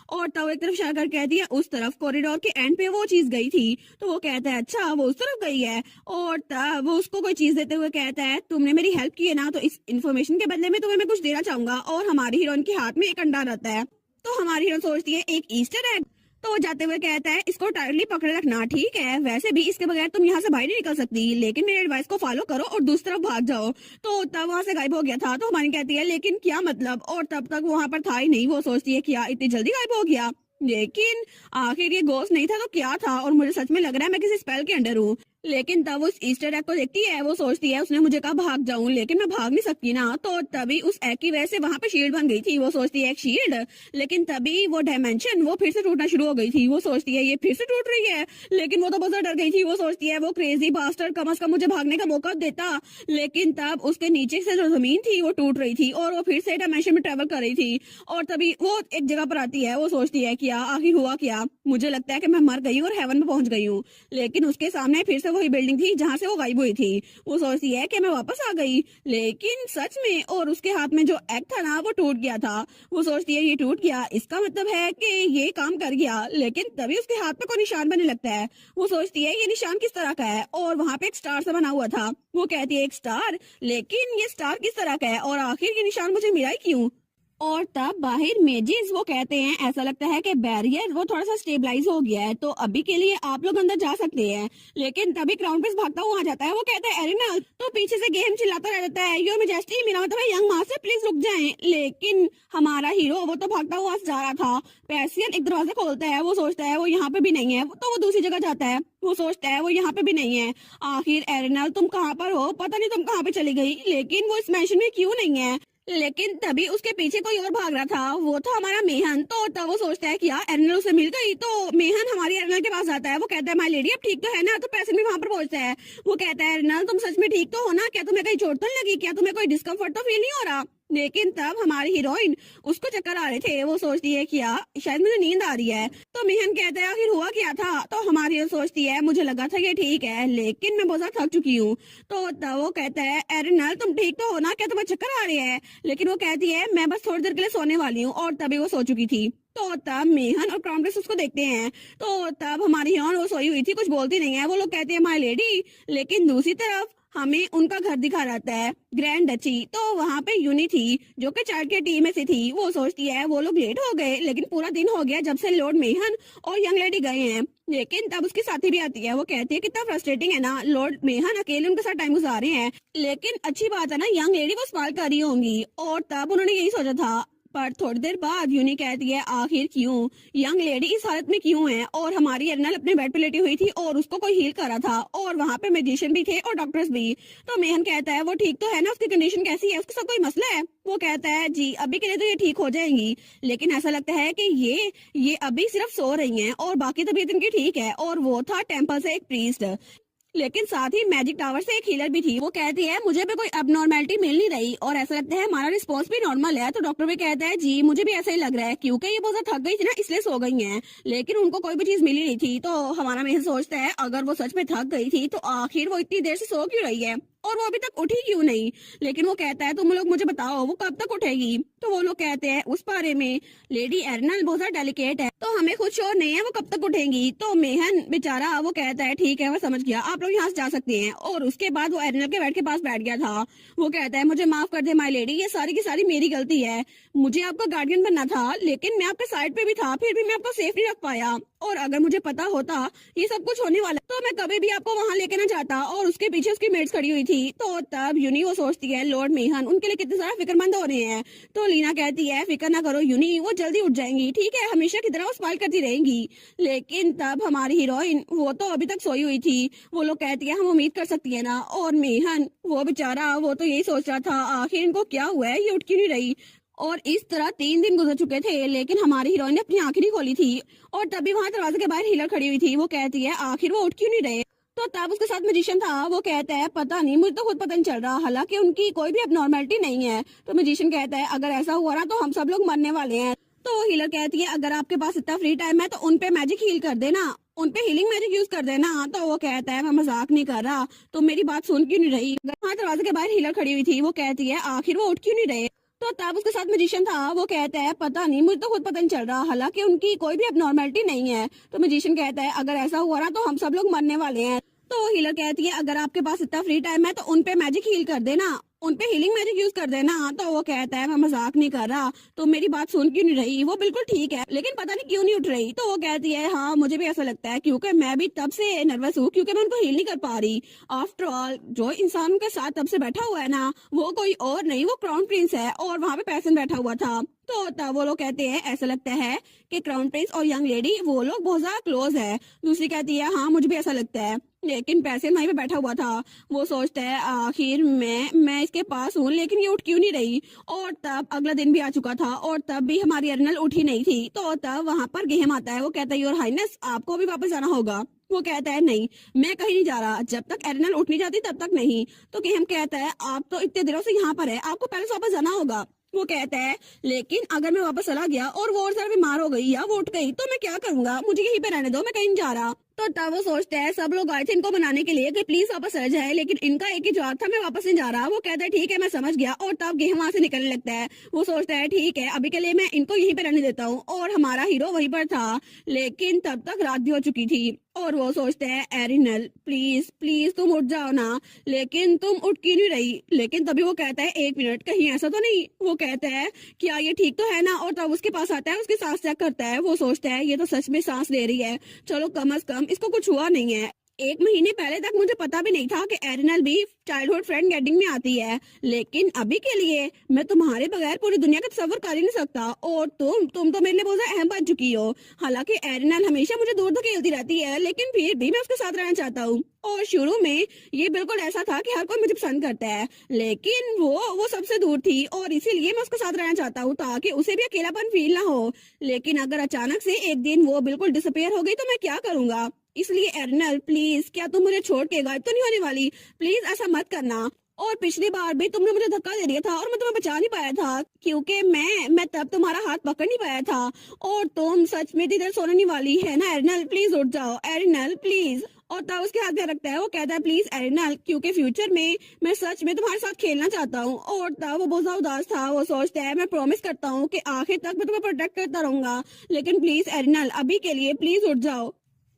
और तब एक तरफ इशारा कर कहती है उस तरफ कॉरिडोर के एंड पे वो चीज गई थी। तो वो कहता है अच्छा वो उस तरफ गई है। और तब वो उसको कोई चीज देते हुए कहता है तुमने मेरी हेल्प की है ना, तो इस इन्फॉर्मेशन के बदले में तुम्हें मैं कुछ देना चाहूंगा। और हमारी हीरोइन के हाथ में एक अंडा रहता है। तो हमारी हीरोइन सोचती है एक ईस्टर एग। तो वो जाते हुए कहता है इसको टाइटली पकड़े रखना, ठीक है, वैसे भी इसके बगैर तुम यहाँ से बाहर नहीं निकल सकती, लेकिन मेरे एडवाइस को फॉलो करो और दूसरी तरफ भाग जाओ। तो तब वहां से गायब हो गया था। तो हमारी कहती है लेकिन क्या मतलब, और तब तक वहां पर था ही नहीं। वो सोचती है क्या इतनी जल्दी गायब हो गया, लेकिन आखिर ये घोस्ट नहीं था तो क्या था, और मुझे सच में लग रहा है मैं किसी स्पेल के अंडर हूँ। लेकिन तब उस ईस्टर एग को देखती है। वो सोचती है उसने मुझे कहा भाग जाऊं, लेकिन मैं भाग नहीं सकती ना। तो तभी उस एग की वजह से वहां पे शील्ड बन गई थी। वो सोचती है एक शील्ड, लेकिन तभी वो डायमेंशन वो फिर से टूटना शुरू हो गई थी। वो सोचती है ये फिर से टूट रही है, लेकिन वो तो बहुत डर गई थी। वो सोचती है वो क्रेजी बास्टर कम से कम मुझे भागने का मौका देता। लेकिन तब उसके नीचे से जो जमीन थी वो टूट रही थी और वो फिर से डायमेंशन में ट्रेवल कर रही थी। और तभी वो एक जगह पर आती है। वो सोचती है क्या आखिर हुआ क्या, मुझे लगता है कि मैं मर गई हूँ और हेवन में पहुंच गई हूँ। लेकिन उसके सामने फिर से वही बिल्डिंग थी जहां से वो गायब हुई थी। वो सोचती है कि मैं वापस आ गई, लेकिन सच में, और उसके हाथ में जो एग था ना वो टूट गया था। वो सोचती है ये टूट गया, इसका मतलब है कि ये काम कर गया। लेकिन तभी उसके हाथ पे कोई निशान बनने लगता है। वो सोचती है ये निशान किस तरह का है, और वहां पे एक स्टार सा बना हुआ था। वो कहती है एक स्टार, लेकिन ये स्टार किस तरह का है और आखिर ये निशान मुझे मिला ही क्यों। और तब बाहर मेजिस वो कहते हैं ऐसा लगता है कि बैरियर वो थोड़ा सा स्टेबलाइज हो गया है, तो अभी के लिए आप लोग अंदर जा सकते हैं। लेकिन तभी क्राउन प्रिंस भागता हुआ आ जाता है। वो कहता है एरिनल, तो पीछे से गेम चिल्लाता रह जाता है योर मैजेस्टी, मेरा मतलब है यंग मास्टर प्लीज रुक जाएं। लेकिन हमारा हीरो वो तो भागता हुआ जा रहा था। पैसियन एक दरवाजा खोलता है। वो सोचता है वो यहाँ पे भी नहीं है, तो वो दूसरी जगह जाता है। वो सोचता है वो यहाँ पे भी नहीं है। आखिर एरिनल तुम कहाँ पर हो, पता नहीं तुम कहाँ पे चली गई, लेकिन वो इस मैंशन में क्यों नहीं है। लेकिन तभी उसके पीछे कोई और भाग रहा था। वो था हमारा मेहन। तो तब वो सोचता है कि यार एरनल उसे मिल गई। तो मेहन हमारी एरनल के पास जाता है। वो कहता है माय लेडी अब ठीक तो है ना। तो पैसे भी वहां पर पहुंचता है। वो कहता है एरनल तुम सच में ठीक तो हो ना, क्या तुम्हें कहीं चोट तो नहीं लगी, क्या तुम्हें कोई डिस्कम्फर्ट तो फील नहीं हो रहा। लेकिन तब हमारी हीरोइन उसको चक्कर आ रहे थे। वो सोचती है कि यार शायद मुझे नींद आ रही है। तो मेहन कहता है आखिर हुआ क्या था। तो हमारी हीरोइन सोचती है मुझे लगा था ये ठीक है, लेकिन मैं बहुत ज्यादा थक चुकी हूँ। तो तब वो कहता है एरिनल तुम ठीक तो हो ना, क्या तुम्हें चक्कर आ रहे हैं। लेकिन वो कहती है मैं बस थोड़ी देर के लिए सोने वाली हूँ, और तभी वो सो चुकी थी। तो तब मेहन और क्राउन प्रिंस उसको देखते हैं। तो तब हमारी हीरोइन वो सोई हुई थी, कुछ बोलती नहीं है। वो लोग कहते हैं माय लेडी, लेकिन दूसरी तरफ हमें उनका घर दिखा रहता है, ग्रैंड डची। तो वहां पे यूनी थी जो कि चार्ट के टीम में से थी। वो सोचती है वो लोग लेट हो गए, लेकिन पूरा दिन हो गया जब से लॉर्ड मेहन और यंग लेडी गए हैं। लेकिन तब उसकी साथी भी आती है। वो कहती है कितना फ्रस्ट्रेटिंग है ना, लॉर्ड मेहन अकेले उनके साथ टाइम गुजार रहे हैं, लेकिन अच्छी बात है ना यंग लेडी वो स्माइल कर रही होंगी। और तब उन्होंने यही सोचा था। पर थोड़ी देर बाद यूनी कहती है आखिर क्यों यंग लेडी इस हालत में क्यों है। और हमारी एरनल अपने बेड पे लेटी हुई थी और उसको कोई हील कर रहा था, और वहां पे मैजिशियन भी थे और डॉक्टर्स भी। तो मेहन कहता है वो ठीक तो है ना, उसकी कंडीशन कैसी है, उसके साथ कोई मसला है। वो कहता है जी अभी के लिए तो ये ठीक हो जाएंगी, लेकिन ऐसा लगता है कि ये अभी सिर्फ सो रही हैं और बाकी तबीयत इनकी ठीक है। और वो था टेम्पल से एक प्रीस्ट। लेकिन साथ ही मैजिक टावर से एक हीलर भी थी। वो कहती है मुझे भी कोई अबनॉर्मलिटी मिल नहीं रही और ऐसा लगता है हमारा रिस्पॉन्स भी नॉर्मल है। तो डॉक्टर भी कहता है जी मुझे भी ऐसा ही लग रहा है, क्योंकि ये बहुत ज्यादा थक गई थी ना इसलिए सो गई हैं। लेकिन उनको कोई भी चीज मिली नहीं थी। तो हमारा मेहर सोचता है अगर वो सच में थक गई थी तो आखिर वो इतनी देर से सो क्यों रही है और वो अभी तक उठी क्यों नहीं। लेकिन वो कहता है तुम लोग मुझे बताओ वो कब तक उठेगी। तो वो लोग कहते हैं उस बारे में लेडी एरनल बहुत ज्यादा डेलिकेट है तो हमें खुद श्योर नहीं है वो कब तक उठेंगी। तो मेहन बेचारा वो कहता है ठीक है मैं समझ गया, आप लोग यहाँ से जा सकते हैं। और उसके बाद वो एरनल के बेड के पास बैठ गया था। वो कहता है मुझे माफ कर दे माय लेडी, ये सारी की सारी मेरी गलती है। मुझे आपका गार्डियन बनना था लेकिन मैं आपके साइड पे भी था, फिर भी मैं आपको सेफ नहीं रख पाया। और अगर मुझे पता होता ये सब कुछ होने वाला तो मैं कभी भी आपको वहां लेके ना जाता। और उसके पीछे उसकी मेड्स खड़ी हुई थी। तो तब यूनी वो सोचती है लॉर्ड मेहन उनके लिए कितने सारा फिक्रमंद हो रहे हैं। तो लीना कहती है फिक्र ना करो यूनी, वो जल्दी उठ जाएंगी, ठीक है हमेशा की तरह वो स्माइल करती रहेंगी। लेकिन तब हमारी हीरोइन वो तो अभी तक सोई हुई थी। वो लोग कहती है हम उम्मीद कर सकती है ना। और मेहन वो बेचारा वो तो यही सोच रहा था आखिर इनको क्या हुआ है, ये उठ क्यों नहीं रही। और इस तरह 3 दिन गुजर चुके थे लेकिन हमारी हीरोइन ने अपनी आंखें नहीं खोली थी। और तभी वहां दरवाजे के बाहर हीलर खड़ी हुई थी। वो कहती है आखिर वो उठ क्यों नहीं रहे। तो तब उसके साथ मैजिशियन था। वो कहता है पता नहीं, मुझे तो खुद पता नहीं चल रहा, हालांकि उनकी कोई भी अबनॉर्मलिटी नहीं है। तो मैजिशियन कहता है अगर ऐसा हुआ ना तो हम सब लोग मरने वाले हैं। तो हीलर कहती है अगर आपके पास इतना फ्री टाइम है तो उन पे मैजिक हील कर देना, उन पे हीलिंग मैजिक यूज कर देना। तो वो कहता है मैं मजाक नहीं कर रहा, तो मेरी बात सुन क्यों नहीं रही। हाँ दरवाजे के बाहर हीलर खड़ी हुई थी। वो कहती है आखिर वो उठ क्यों नहीं रहे। तो तब उसके साथ मैजिशियन था। वो कहता है पता नहीं, मुझे तो खुद पता नहीं चल रहा, हालांकि उनकी कोई भी अबनॉर्मलिटी नहीं है। तो मैजिशियन कहता है अगर ऐसा हुआ ना तो हम सब लोग मरने वाले हैं। तो हीलर कहती है अगर आपके पास इतना फ्री टाइम है तो उन पे मैजिक हील कर देना, उन पे हीलिंग मैजिक यूज कर देना। तो वो कहता है मैं मजाक नहीं कर रहा, तो मेरी बात सुन क्यों नहीं रही। वो बिल्कुल ठीक है लेकिन पता नहीं क्यों नहीं उठ रही। तो वो कहती है हाँ मुझे भी ऐसा लगता है, क्योंकि मैं भी तब से नर्वस हूँ क्योंकि मैं उनको हील नहीं कर पा रही। आफ्टर ऑल जो इंसान के साथ तब से बैठा हुआ है ना वो कोई और नहीं, वो क्राउन प्रिंस है और वहां पे पैसन बैठा हुआ था। तो तब वो लोग कहते हैं ऐसा लगता है कि क्राउन प्रिंस और यंग लेडी वो लोग बहुत ज्यादा क्लोज है। दूसरी कहती है हाँ मुझे भी ऐसा लगता है, लेकिन पैसन वहीं पे बैठा हुआ था। वो सोचता है आखिर मैं इसके पास हूँ लेकिन ये उठ क्यों नहीं रही। और तब अगला दिन भी आ चुका था और तब भी हमारी एरनल उठी नहीं थी। तो तब वहां पर गेम आता है। वो कहता है योर हाइनेस आपको भी वापस जाना होगा। वो कहता है नहीं मैं कहीं नहीं जा रहा, जब तक एरनल उठ नहीं जाती तब तक नहीं। तो गेम कहता है आप तो इतने दिनों से यहाँ पर है, आपको पहले से वापस जाना होगा। वो कहता है लेकिन अगर मैं वापस चला गया और वो और ज्यादा बीमार हो गई या वो उठ गई तो मैं क्या करूंगा, मुझे यहीं पे रहने दो, मैं कहीं नहीं जा रहा। तो तब वो सोचता है सब लोग आए थे इनको मनाने के लिए कि प्लीज वापस चला जाए, लेकिन इनका एक ही जवाब था मैं वापस नहीं जा रहा। वो कहता है ठीक है मैं समझ गया। और तब गेम वहां से निकलने लगता है। वो सोचता है ठीक है अभी के लिए मैं इनको यहीं पे रहने देता हूँ। और हमारा हीरो वहीं पर था लेकिन तब तक रात भी हो चुकी थी। और वो सोचते हैं एरिनल प्लीज प्लीज तुम उठ जाओ ना, लेकिन तुम उठ क्यों नहीं रही। लेकिन तभी वो कहता है 1 मिनट कहीं ऐसा तो नहीं। वो कहता है क्या ये ठीक तो है ना। और तब उसके पास आता है, उसकी सांस चेक करता है। वो सोचता है ये तो सच में सांस ले रही है, चलो कम से कम इसको कुछ हुआ नहीं है। 1 महीने पहले तक मुझे पता भी नहीं था कि एरिनल भी चाइल्डहुड फ्रेंड गेटिंग में आती है, लेकिन अभी के लिए मैं तुम्हारे बगैर पूरी दुनिया का तस्वर कर ही नहीं सकता। और तुम तो मेरे लिए बहुत ज्यादा अहम बन चुकी हो। हालांकि एरिनल हमेशा मुझे दूर धकेलती रहती है लेकिन फिर भी मैं उसके साथ रहना चाहता हूँ। और शुरू में ये बिल्कुल ऐसा था कि हर कोई मुझे पसंद करता है, लेकिन वो सबसे दूर थी और इसीलिए मैं उसके साथ रहना चाहता हूँ ताकि उसे भी अकेलापन फील ना हो। लेकिन अगर अचानक से एक दिन वो बिल्कुल डिसअपेयर हो गई तो मैं क्या करूंगा। इसलिए एरिनल प्लीज क्या तुम मुझे छोड़ के गायब तो नहीं होने वाली, प्लीज ऐसा मत करना। और पिछली बार भी तुमने मुझे धक्का दे दिया था और मैं तुम्हें बचा नहीं पाया था क्योंकि मैं तब तुम्हारा हाथ पकड़ नहीं पाया था। और तुम सच में इधर सोने नहीं वाली है ना एरिनल, प्लीज उठ जाओ एरिनल प्लीज। और तब उसके हाथ में रखता है। वो कहता है प्लीज एरिनल क्योंकि फ्यूचर में मैं सच में तुम्हारे साथ खेलना चाहता हूँ। और तब वो बहुत ज्यादा उदास था। वो सोचता है मैं प्रॉमिस करता हूँ कि आखिर तक मैं तुम्हें प्रोटेक्ट करता रहूंगा, लेकिन प्लीज एरिनल अभी के लिए प्लीज उठ जाओ।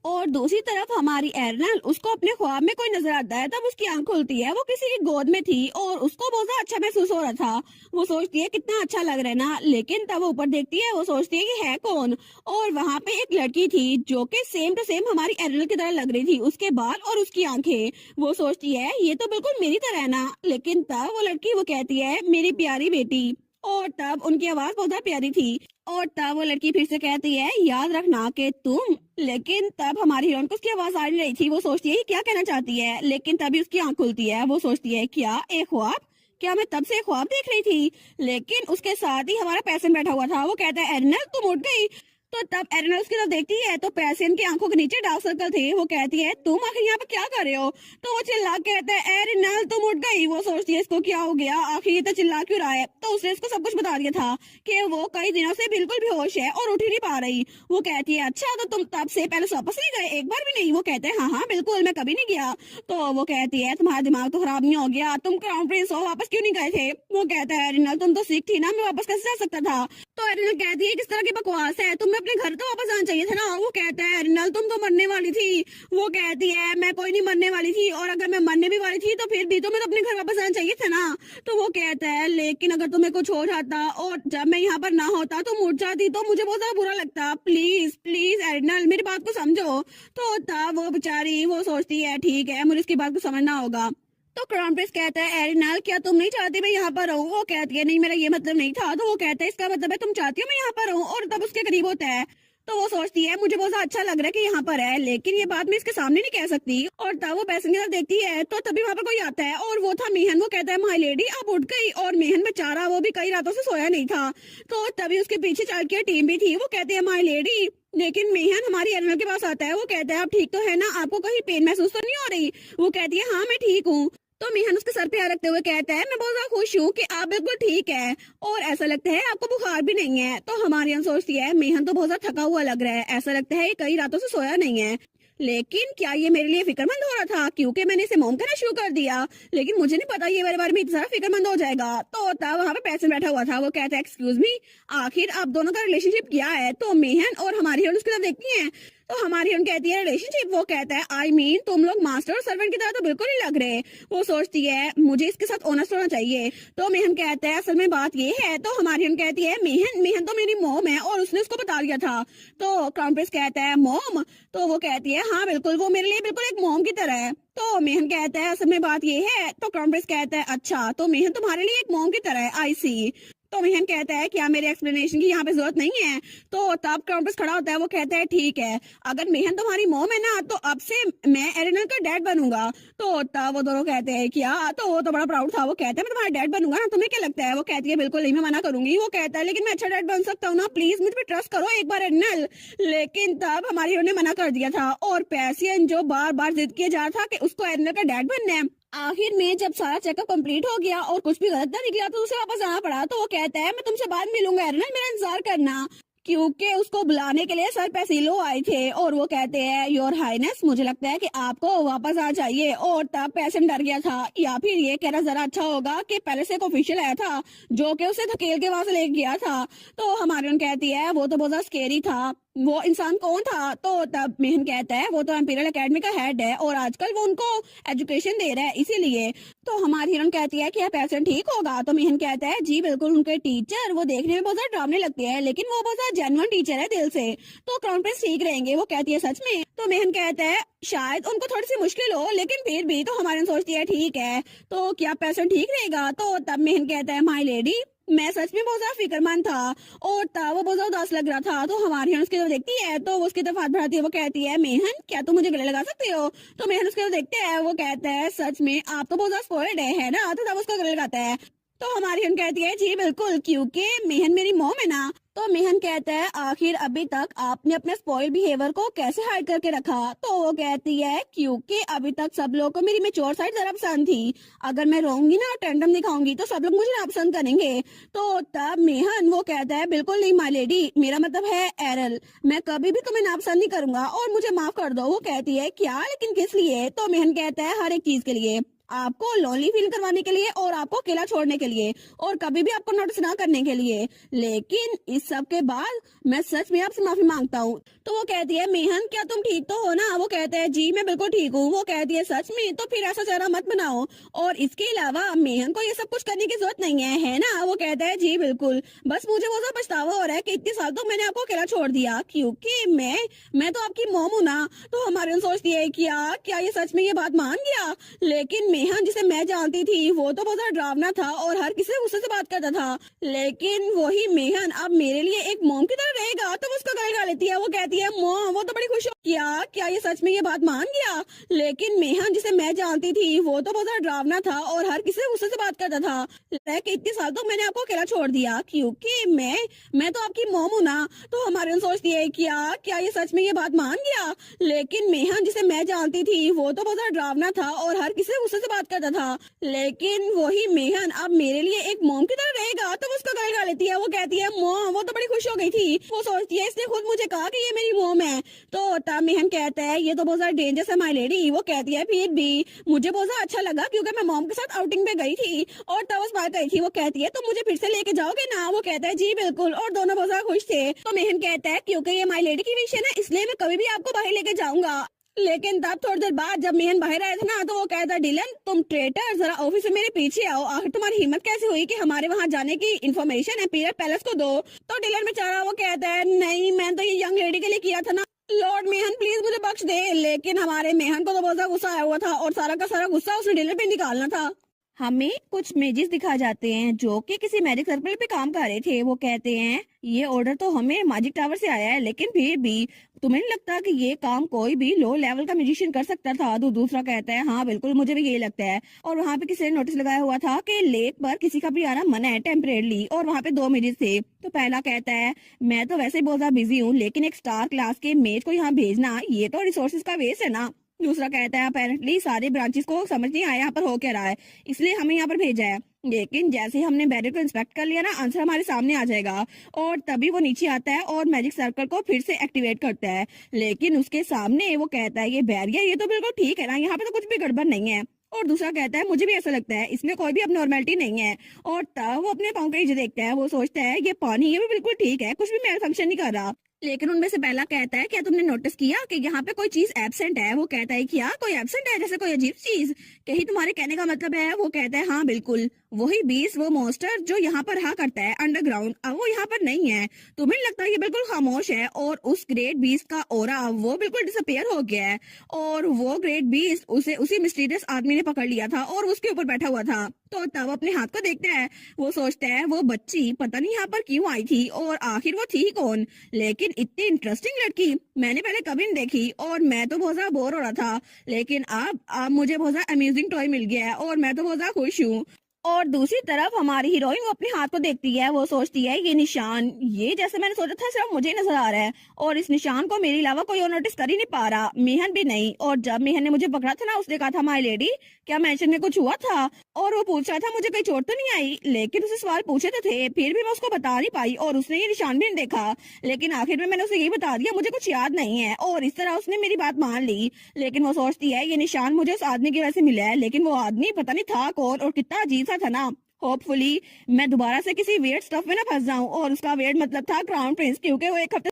और दूसरी तरफ हमारी एरिनल उसको अपने ख्वाब में कोई नजर आता है। तब उसकी आंख खुलती है, वो किसी की गोद में थी और उसको बहुत ज्यादा अच्छा महसूस हो रहा था। वो सोचती है कितना अच्छा लग रहा है ना, लेकिन तब वो ऊपर देखती है। वो सोचती है कि है कौन। और वहां पे एक लड़की थी जो कि सेम टू सेम हमारी एरिनल की तरह लग रही थी, उसके बाल और उसकी आंखें। वो सोचती है ये तो बिल्कुल मेरी तरह है ना, लेकिन तब वो लड़की वो कहती है मेरी प्यारी बेटी। और तब उनकी आवाज बहुत ज्यादा प्यारी थी। और तब वो लड़की फिर से कहती है याद रखना कि तुम। लेकिन तब हमारी हीरोइन को उसकी आवाज आ नहीं रही थी। वो सोचती है क्या कहना चाहती है, लेकिन तभी उसकी आंख खुलती है। वो सोचती है क्या एक ख्वाब, क्या मैं तब से एक ख्वाब देख रही थी। लेकिन उसके साथ ही हमारा पैसन बैठा हुआ था। वो कहता है एरिनल तुम उठ गई। तो तब एरिना उसकी तरफ देखती है तो पैसियन की आंखों के नीचे डार्क सर्कल थे। वो कहती है तुम आखिर यहाँ पे क्या कर रहे हो? तो वो चिल्ला के कहता है एरिनल तुम उठ गई। वो सोचती है इसको क्या हो गया, आखिर ये तो चिल्ला क्यों रहा है। तो उसने इसको सब कुछ बता दिया था कि वो कई दिनों से बिल्कुल बेहोश है और उठ ही नहीं पा रही। वो कहती है अच्छा तो तुम तब से पहले वापस नहीं गए, एक बार भी नहीं? वो कहते हैं हाँ हाँ बिल्कुल, मैं कभी नहीं गया। तो वो कहती है तुम्हारा दिमाग तो खराब नहीं हो गया, तुम क्राउन प्रिंस हो, वापस क्यों नहीं गए थे? वो कहता है एरिनल तुम तो सिख थी ना, मैं वापस कैसे जा सकता था? तो एरिनल कहती है किस तरह की बकवास है, तुम्हें अपने घर तो वापस आना चाहिए था ना। वो कहता है एरिनल तुम तो मरने वाली थी। वो कहती है मैं कोई नहीं मरने वाली थी, और अगर मैं मरने भी वाली थी तो फिर भी तुम्हें तो अपने घर वापस आना चाहिए था ना। तो वो कहता है लेकिन अगर तुम्हें कुछ हो जाता और जब मैं यहाँ पर ना होता तो मुड़ जाती तो मुझे बहुत ज्यादा बुरा लगता। प्लीज प्लीज एरिनल मेरी बात को समझो। तो तब वो बेचारी वो सोचती है ठीक है मुझे इसकी बात को समझना होगा। तो क्राउन प्रिंस कहता है एरिनल क्या तुम नहीं चाहती मैं यहाँ पर रहूँ? वो कहती है नहीं मेरा ये मतलब नहीं था। तो वो कहता है इसका मतलब है तुम चाहती हो मैं यहाँ पर रहूँ, और तब उसके करीब होता है। तो वो सोचती है मुझे बहुत ज्यादा अच्छा लग रहा है कि यहाँ पर है, लेकिन ये बात मैं इसके सामने नहीं कह सकती। और तब वो पैसे की तरफ देखती है तो तभी वहाँ पर कोई आता है और वो था मेहन। वो कहता है माय लेडी आप उठ गई। और मेहन बेचारा वो भी कई रातों से सोया नहीं था। तो तभी उसके पीछे चल के टीम भी थी। वो कहते हैं माय लेडी, लेकिन मेहन हमारी एरिनल के पास आता है। वो कहता है आप ठीक तो है ना, आपको कहीं पेन महसूस तो नहीं हो रही? वो कहती है हाँ मैं ठीक हूँ। तो मेहन उसके सर पे हाथ रखते हुए कहता है मैं बहुत ज्यादा खुश हूँ कि आप बिल्कुल ठीक है, और ऐसा लगता है आपको बुखार भी नहीं है। तो हमारी यहाँ सोचती है मेहन तो बहुत ज्यादा थका हुआ लग रहा है, ऐसा लगता है ये कई रातों से सोया नहीं है। लेकिन क्या ये मेरे लिए फिक्रमंद हो रहा था क्योंकि मैंने इसे मोम करना शुरू कर दिया, लेकिन मुझे नहीं पता ये मेरे बारे में इतना सारा फिक्रमंद हो जाएगा। तो तब वहाँ पे पैसे बैठा हुआ था। वो कहता है एक्सक्यूज मी आखिर आप दोनों का रिलेशनशिप क्या है? तो मेहन और हमारी हीरोइन उसकी तरफ देखती हैं। तो हमारी हीरोइन कहती है रिलेशनशिप? वो कहता है आई मीन तुम लोग मास्टर और सर्वेंट की तरह तो बिल्कुल नहीं लग रहे। वो सोचती है मुझे इसके साथ ऑनेस्ट होना चाहिए। तो मेहन कहता है असल में बात ये है। तो हमारी हीरोइन कहती है मेहन मेहन तो मेरी मॉम है और उसने उसको बता दिया था। तो क्राउन प्रिंस कहता है मॉम? तो वो कहती है हाँ बिल्कुल वो मेरे लिए बिल्कुल एक मॉम की तरह है। तो मेहन कहता है असल में बात ये है। तो क्राउन प्रिंस कहता है अच्छा तो मेहन तुम्हारे लिए एक मॉम की तरह है, आई सी। तो मेहन कहता है क्या मेरे एक्सप्लेनेशन की यहाँ पे जरूरत नहीं है? तो तब क्राउन प्रिंस खड़ा होता है। वो कहता है ठीक है अगर मेहन तुम्हारी मॉम है ना तो अब से मैं एरिनल का डैड बनूंगा। तो तब वो दोनों कहते हैं क्या? तो वो तो बड़ा प्राउड था। वो कहता है मैं तुम्हारा डैड बनूंगा ना, तुम्हें क्या लगता है? वो कहती है बिल्कुल नहीं मैं मना करूंगी। वो कहता है लेकिन मैं अच्छा डैड बन सकता हूँ ना, प्लीज मुझ पर ट्रस्ट करो एक बार एरिनल। लेकिन तब हमारी हीरो ने मना कर दिया था, और पैसियन जो बार बार जिद किया जा रहा था कि उसको एरिनल का डैड बनना है, आखिर में जब सारा चेकअप कंप्लीट हो गया और कुछ भी गलत ना निकला तो उसे वापस आना पड़ा। तो वो कहता है मैं तुमसे बाद मिलूंगा एरिनल, मेरा इंतजार करना, क्योंकि उसको बुलाने के लिए सर पैसिलो आए थे। और वो कहते हैं योर हाइनेस मुझे लगता है कि आपको वापस आ चाहिए। और तब पैसेंट डर गया था, या फिर ये कहना जरा अच्छा होगा कि पहले से एक ऑफिशियल आया था जो कि उसे धकेल के वहां से ले गया था। तो हमारी उन कहती है वो तो बहुत ज्यादा स्केरी था, वो इंसान कौन था? तो तब मेहन कहता है वो तो इंपीरियल एकेडमी का हेड है और आजकल वो उनको एजुकेशन दे रहा है इसीलिए। तो हमारी हीरोइन कहती है कि यह पैसेंट ठीक होगा? तो मेहन कहता है जी बिल्कुल, उनके टीचर वो देखने में बहुत ज्यादा डरावने लगते हैं लेकिन वो बहुत ज्यादा जेन्युइन टीचर है दिल से, तो क्राउन प्रिंस ठीक रहेंगे। वो कहती है सच में? तो मेहन कहता है शायद उनको थोड़ी सी मुश्किल हो लेकिन फिर भी। तो हमारी सोचती है ठीक है तो क्या पैसेंट ठीक रहेगा? तो तब मेहन कहता है माय लेडी मैं सच में बहुत ज्यादा फिक्रमंद था, और तब वो बहुत ज्यादा उदास लग रहा था। तो हमारी हीरोइन उसकी तरफ देखती है तो वो उसकी तरफ हाथ बढ़ाती है। वो कहती है मेहन क्या तुम मुझे गले लगा सकते हो? तो मेहन उसकी तरफ देखते हैं। वो कहता है सच में आप तो बहुत ज्यादा स्पॉइल्ड है ना? तो तब उसको गले लगाता है। तो हमारी हीरोइन कहती है जी बिल्कुल क्योंकि मेहन मेरी मॉम है ना। तो मेहन कहता है आखिर अभी तक आपने अपने स्पॉइल बिहेवियर को कैसे हाइड करके रखा? तो वो कहती है क्योंकि अभी तक सब लोगों को मेरी मैच्योर साइड जरा पसंद थी, अगर मैं रोऊंगी ना टेंडम दिखाऊंगी तो सब लोग मुझे नापसंद करेंगे। तो तब मेहन वो कहता है बिल्कुल नहीं माय लेडी, मेरा मतलब है एरल, मैं कभी भी तुम्हें नापसंद नहीं करूंगा और मुझे माफ कर दो। वो कहती है क्या लेकिन किस लिए? तो मेहन कहता है हर एक चीज के लिए, आपको लोनली फील करवाने के लिए और आपको अकेला छोड़ने के लिए और कभी भी आपको नोटिस ना करने के लिए, लेकिन इस सब के बाद मैं सच में आपसे माफी मांगता हूँ। तो वो कहती है मेहन क्या तुम ठीक तो हो ना? वो कहता है जी मैं बिल्कुल ठीक हूँ। वो कहती है सच में? तो फिर ऐसा चेहरा मत बनाओ, और इसके अलावा मेहन को ये सब कुछ करने की जरूरत नहीं है ना? वो कहता है जी बिल्कुल, बस मुझे वो सब पछतावा हो रहा है कि इतने साल तो मैंने आपको अकेला छोड़ दिया क्योंकि मैं तो आपकी मॉम हूँ ना। तो हमारे सोचती है क्या ये सच में ये बात मान गया? लेकिन मेहन जिसे मैं जानती थी वो तो बहुत ज्यादा डरावना था और हर किसी से गुस्से से बात करता था, लेकिन वही मेहन अब मेरे लिए एक मॉम की तरह रहेगा। तो वो उसका गले लगा लेती है, वो कहती है मॉम। वो तो बड़ी खुश हो, क्या क्या ये सच में ये बात मान गया? लेकिन मेहन जिसे मैं जानती थी वो तो बहुत ज्यादा डरावना था और हर किसी से गुस्से से बात करता था। लेकिन इतने साल तो मैंने आपको अकेला छोड़ दिया क्योंकि मैं तो आपकी मॉम हूँ ना। तो हमारे सोचती है क्या क्या ये सच में ये बात मान गया? लेकिन मेहन जिसे मैं जानती थी वो तो बहुत ज्यादा डरावना था और हर किसी से गुस्से से बात करता था, लेकिन वही मेहन अब मेरे लिए एक मॉम की तरह रहेगा। तो वो उसका गले लगा लेती है, वो कहती है मॉम। वो तो बड़ी खुश हो गई थी, वो सोचती है इसने खुद मुझे कहा कि ये मेरी मॉम है। तो तब मेहन कहता है ये तो बहुत ज्यादा डेंजरस है माय लेडी। वो कहती है फिर भी मुझे बहुत ज्यादा अच्छा लगा क्योंकि मैं मॉम के साथ आउटिंग पे गई थी और तब उस बार गई थी। वो कहती है तो मुझे फिर से लेके जाओगे ना? वो कहता है जी बिल्कुल, और दोनों बहुत ज्यादा खुश थे। तो मेहन कहता है क्योंकि ये माय लेडी की विश है ना, इसलिए मैं कभी भी आपको बाहर लेके जाऊंगा। लेकिन तब थोड़ी देर बाद जब मेहन बाहर आया था ना, तो वो कहता डिलन तुम ट्रेटर, जरा ऑफिस में मेरे पीछे आओ। आखिर तुम्हारी हिम्मत कैसे हुई कि हमारे वहाँ जाने की इन्फॉर्मेशन है पीरियड पैलेस को दो? तो डिलन बेचारा वो कहता है नहीं, मैं तो ये यंग लेडी के लिए किया था ना, लॉर्ड मेहन प्लीज मुझे बख्श दे। लेकिन हमारे मेहन को तो बहुत ज्यादा गुस्सा आया हुआ था और सारा का सारा गुस्सा उसने डिलन पे निकालना था। हमें कुछ मेजिस दिखा जाते हैं जो कि किसी मैजिक सर्कल पे काम कर रहे थे। वो कहते हैं ये ऑर्डर तो हमें मैजिक टावर से आया है, लेकिन फिर भी तुम्हें नहीं लगता कि ये काम कोई भी लो लेवल का म्यूजिशियन कर सकता था? तो दूसरा कहता है हाँ बिल्कुल, मुझे भी यही लगता है। और वहाँ पे किसी ने नोटिस लगाया हुआ था कि लेक पर किसी का भी आना मना है टेम्परेरली, और वहाँ पे 2 मेजिस थे। तो पहला कहता है मैं तो वैसे बहुत ज्यादा बिजी हूँ, लेकिन एक स्टार क्लास के मेज को यहाँ भेजना ये तो रिसोर्सेज का वेस्ट है ना। दूसरा कहता है अपेरेंटली सारे ब्रांचेस को समझ नहीं आया यहाँ पर हो क्या रहा है, इसलिए हमें यहाँ पर भेजा है। लेकिन जैसे ही हमने बैरियर को इंस्पेक्ट कर लिया ना, आंसर हमारे सामने आ जाएगा। और तभी वो नीचे आता है और मैजिक सर्कल को फिर से एक्टिवेट करता है। लेकिन उसके सामने वो कहता है ये बैरियर ये तो बिल्कुल ठीक है ना, यहाँ पे तो कुछ भी गड़बड़ नहीं है। और दूसरा कहता है मुझे भी ऐसा लगता है, इसमें कोई भी अब नॉर्मेलिटी नहीं है। और तब वो अपने पाँव के नीचे देखता है, वो सोचता है ये पानी ये भी बिल्कुल ठीक है, कुछ भी मेल फंक्शन नहीं कर रहा। लेकिन उनमें से पहला कहता है क्या तुमने नोटिस किया कि यहाँ पे कोई चीज एब्सेंट है? वो कहता है क्या कोई एब्सेंट है, जैसे कोई अजीब चीज? कहीं तुम्हारे कहने का मतलब है? वो कहता है हाँ बिल्कुल, वही बीस वो मॉन्स्टर जो यहाँ पर रहा करता है अंडरग्राउंड, अब वो यहाँ पर नहीं है। तुम्हें नहीं लगता ये बिल्कुल खामोश है? और उस ग्रेट बीस्ट का ओरा वो बिल्कुल डिसअपियर हो गया है, और वो ग्रेट बीस्ट उसे उसी मिस्टीरियस आदमी ने पकड़ लिया था और उसके ऊपर बैठा हुआ था। तो तब अपने हाथ को देखता है, वो सोचता है वो बच्ची पता नहीं यहाँ पर क्यों आई थी और आखिर वो थी कौन? लेकिन इतनी इंटरेस्टिंग लड़की मैंने पहले कभी नहीं देखी, और मैं तो बहुत ज्यादा बोर हो रहा था, लेकिन अब मुझे बहुत ज्यादा अम्यूजिंग टॉय मिल गया है और मैं तो बहुत ज्यादा खुश हूँ। और दूसरी तरफ हमारी हीरोइन वो अपने हाथ को देखती है, वो सोचती है ये निशान ये जैसे मैंने सोचा था सिर्फ मुझे नजर आ रहा है, और इस निशान को मेरे अलावा कोई और नोटिस कर ही नहीं पा रहा, मेहन भी नहीं। और जब मेहन ने मुझे पकड़ा था ना, उसने कहा था माय लेडी क्या मेंशन में कुछ हुआ था? और वो पूछ रहा था मुझे कोई चोट तो नहीं आई, लेकिन उसे सवाल पूछे तो थे, फिर भी मैं उसको बता नहीं पाई और उसने ये निशान भी नहीं देखा। लेकिन आखिर में मैंने उसे यही बता दिया मुझे कुछ याद नहीं है, और इस तरह उसने मेरी बात मान ली। लेकिन वो सोचती है ये निशान मुझे उस आदमी की वजह से मिला है, लेकिन वो आदमी पता नहीं था कौन और कितना अजीब सा था ना। होपफुली मैं दोबारा से किसी वेट स्टफ में ना फंस जाऊं, और उसका वेट मतलब था क्राउन प्रिंस, क्योंकि वो एक हफ्ते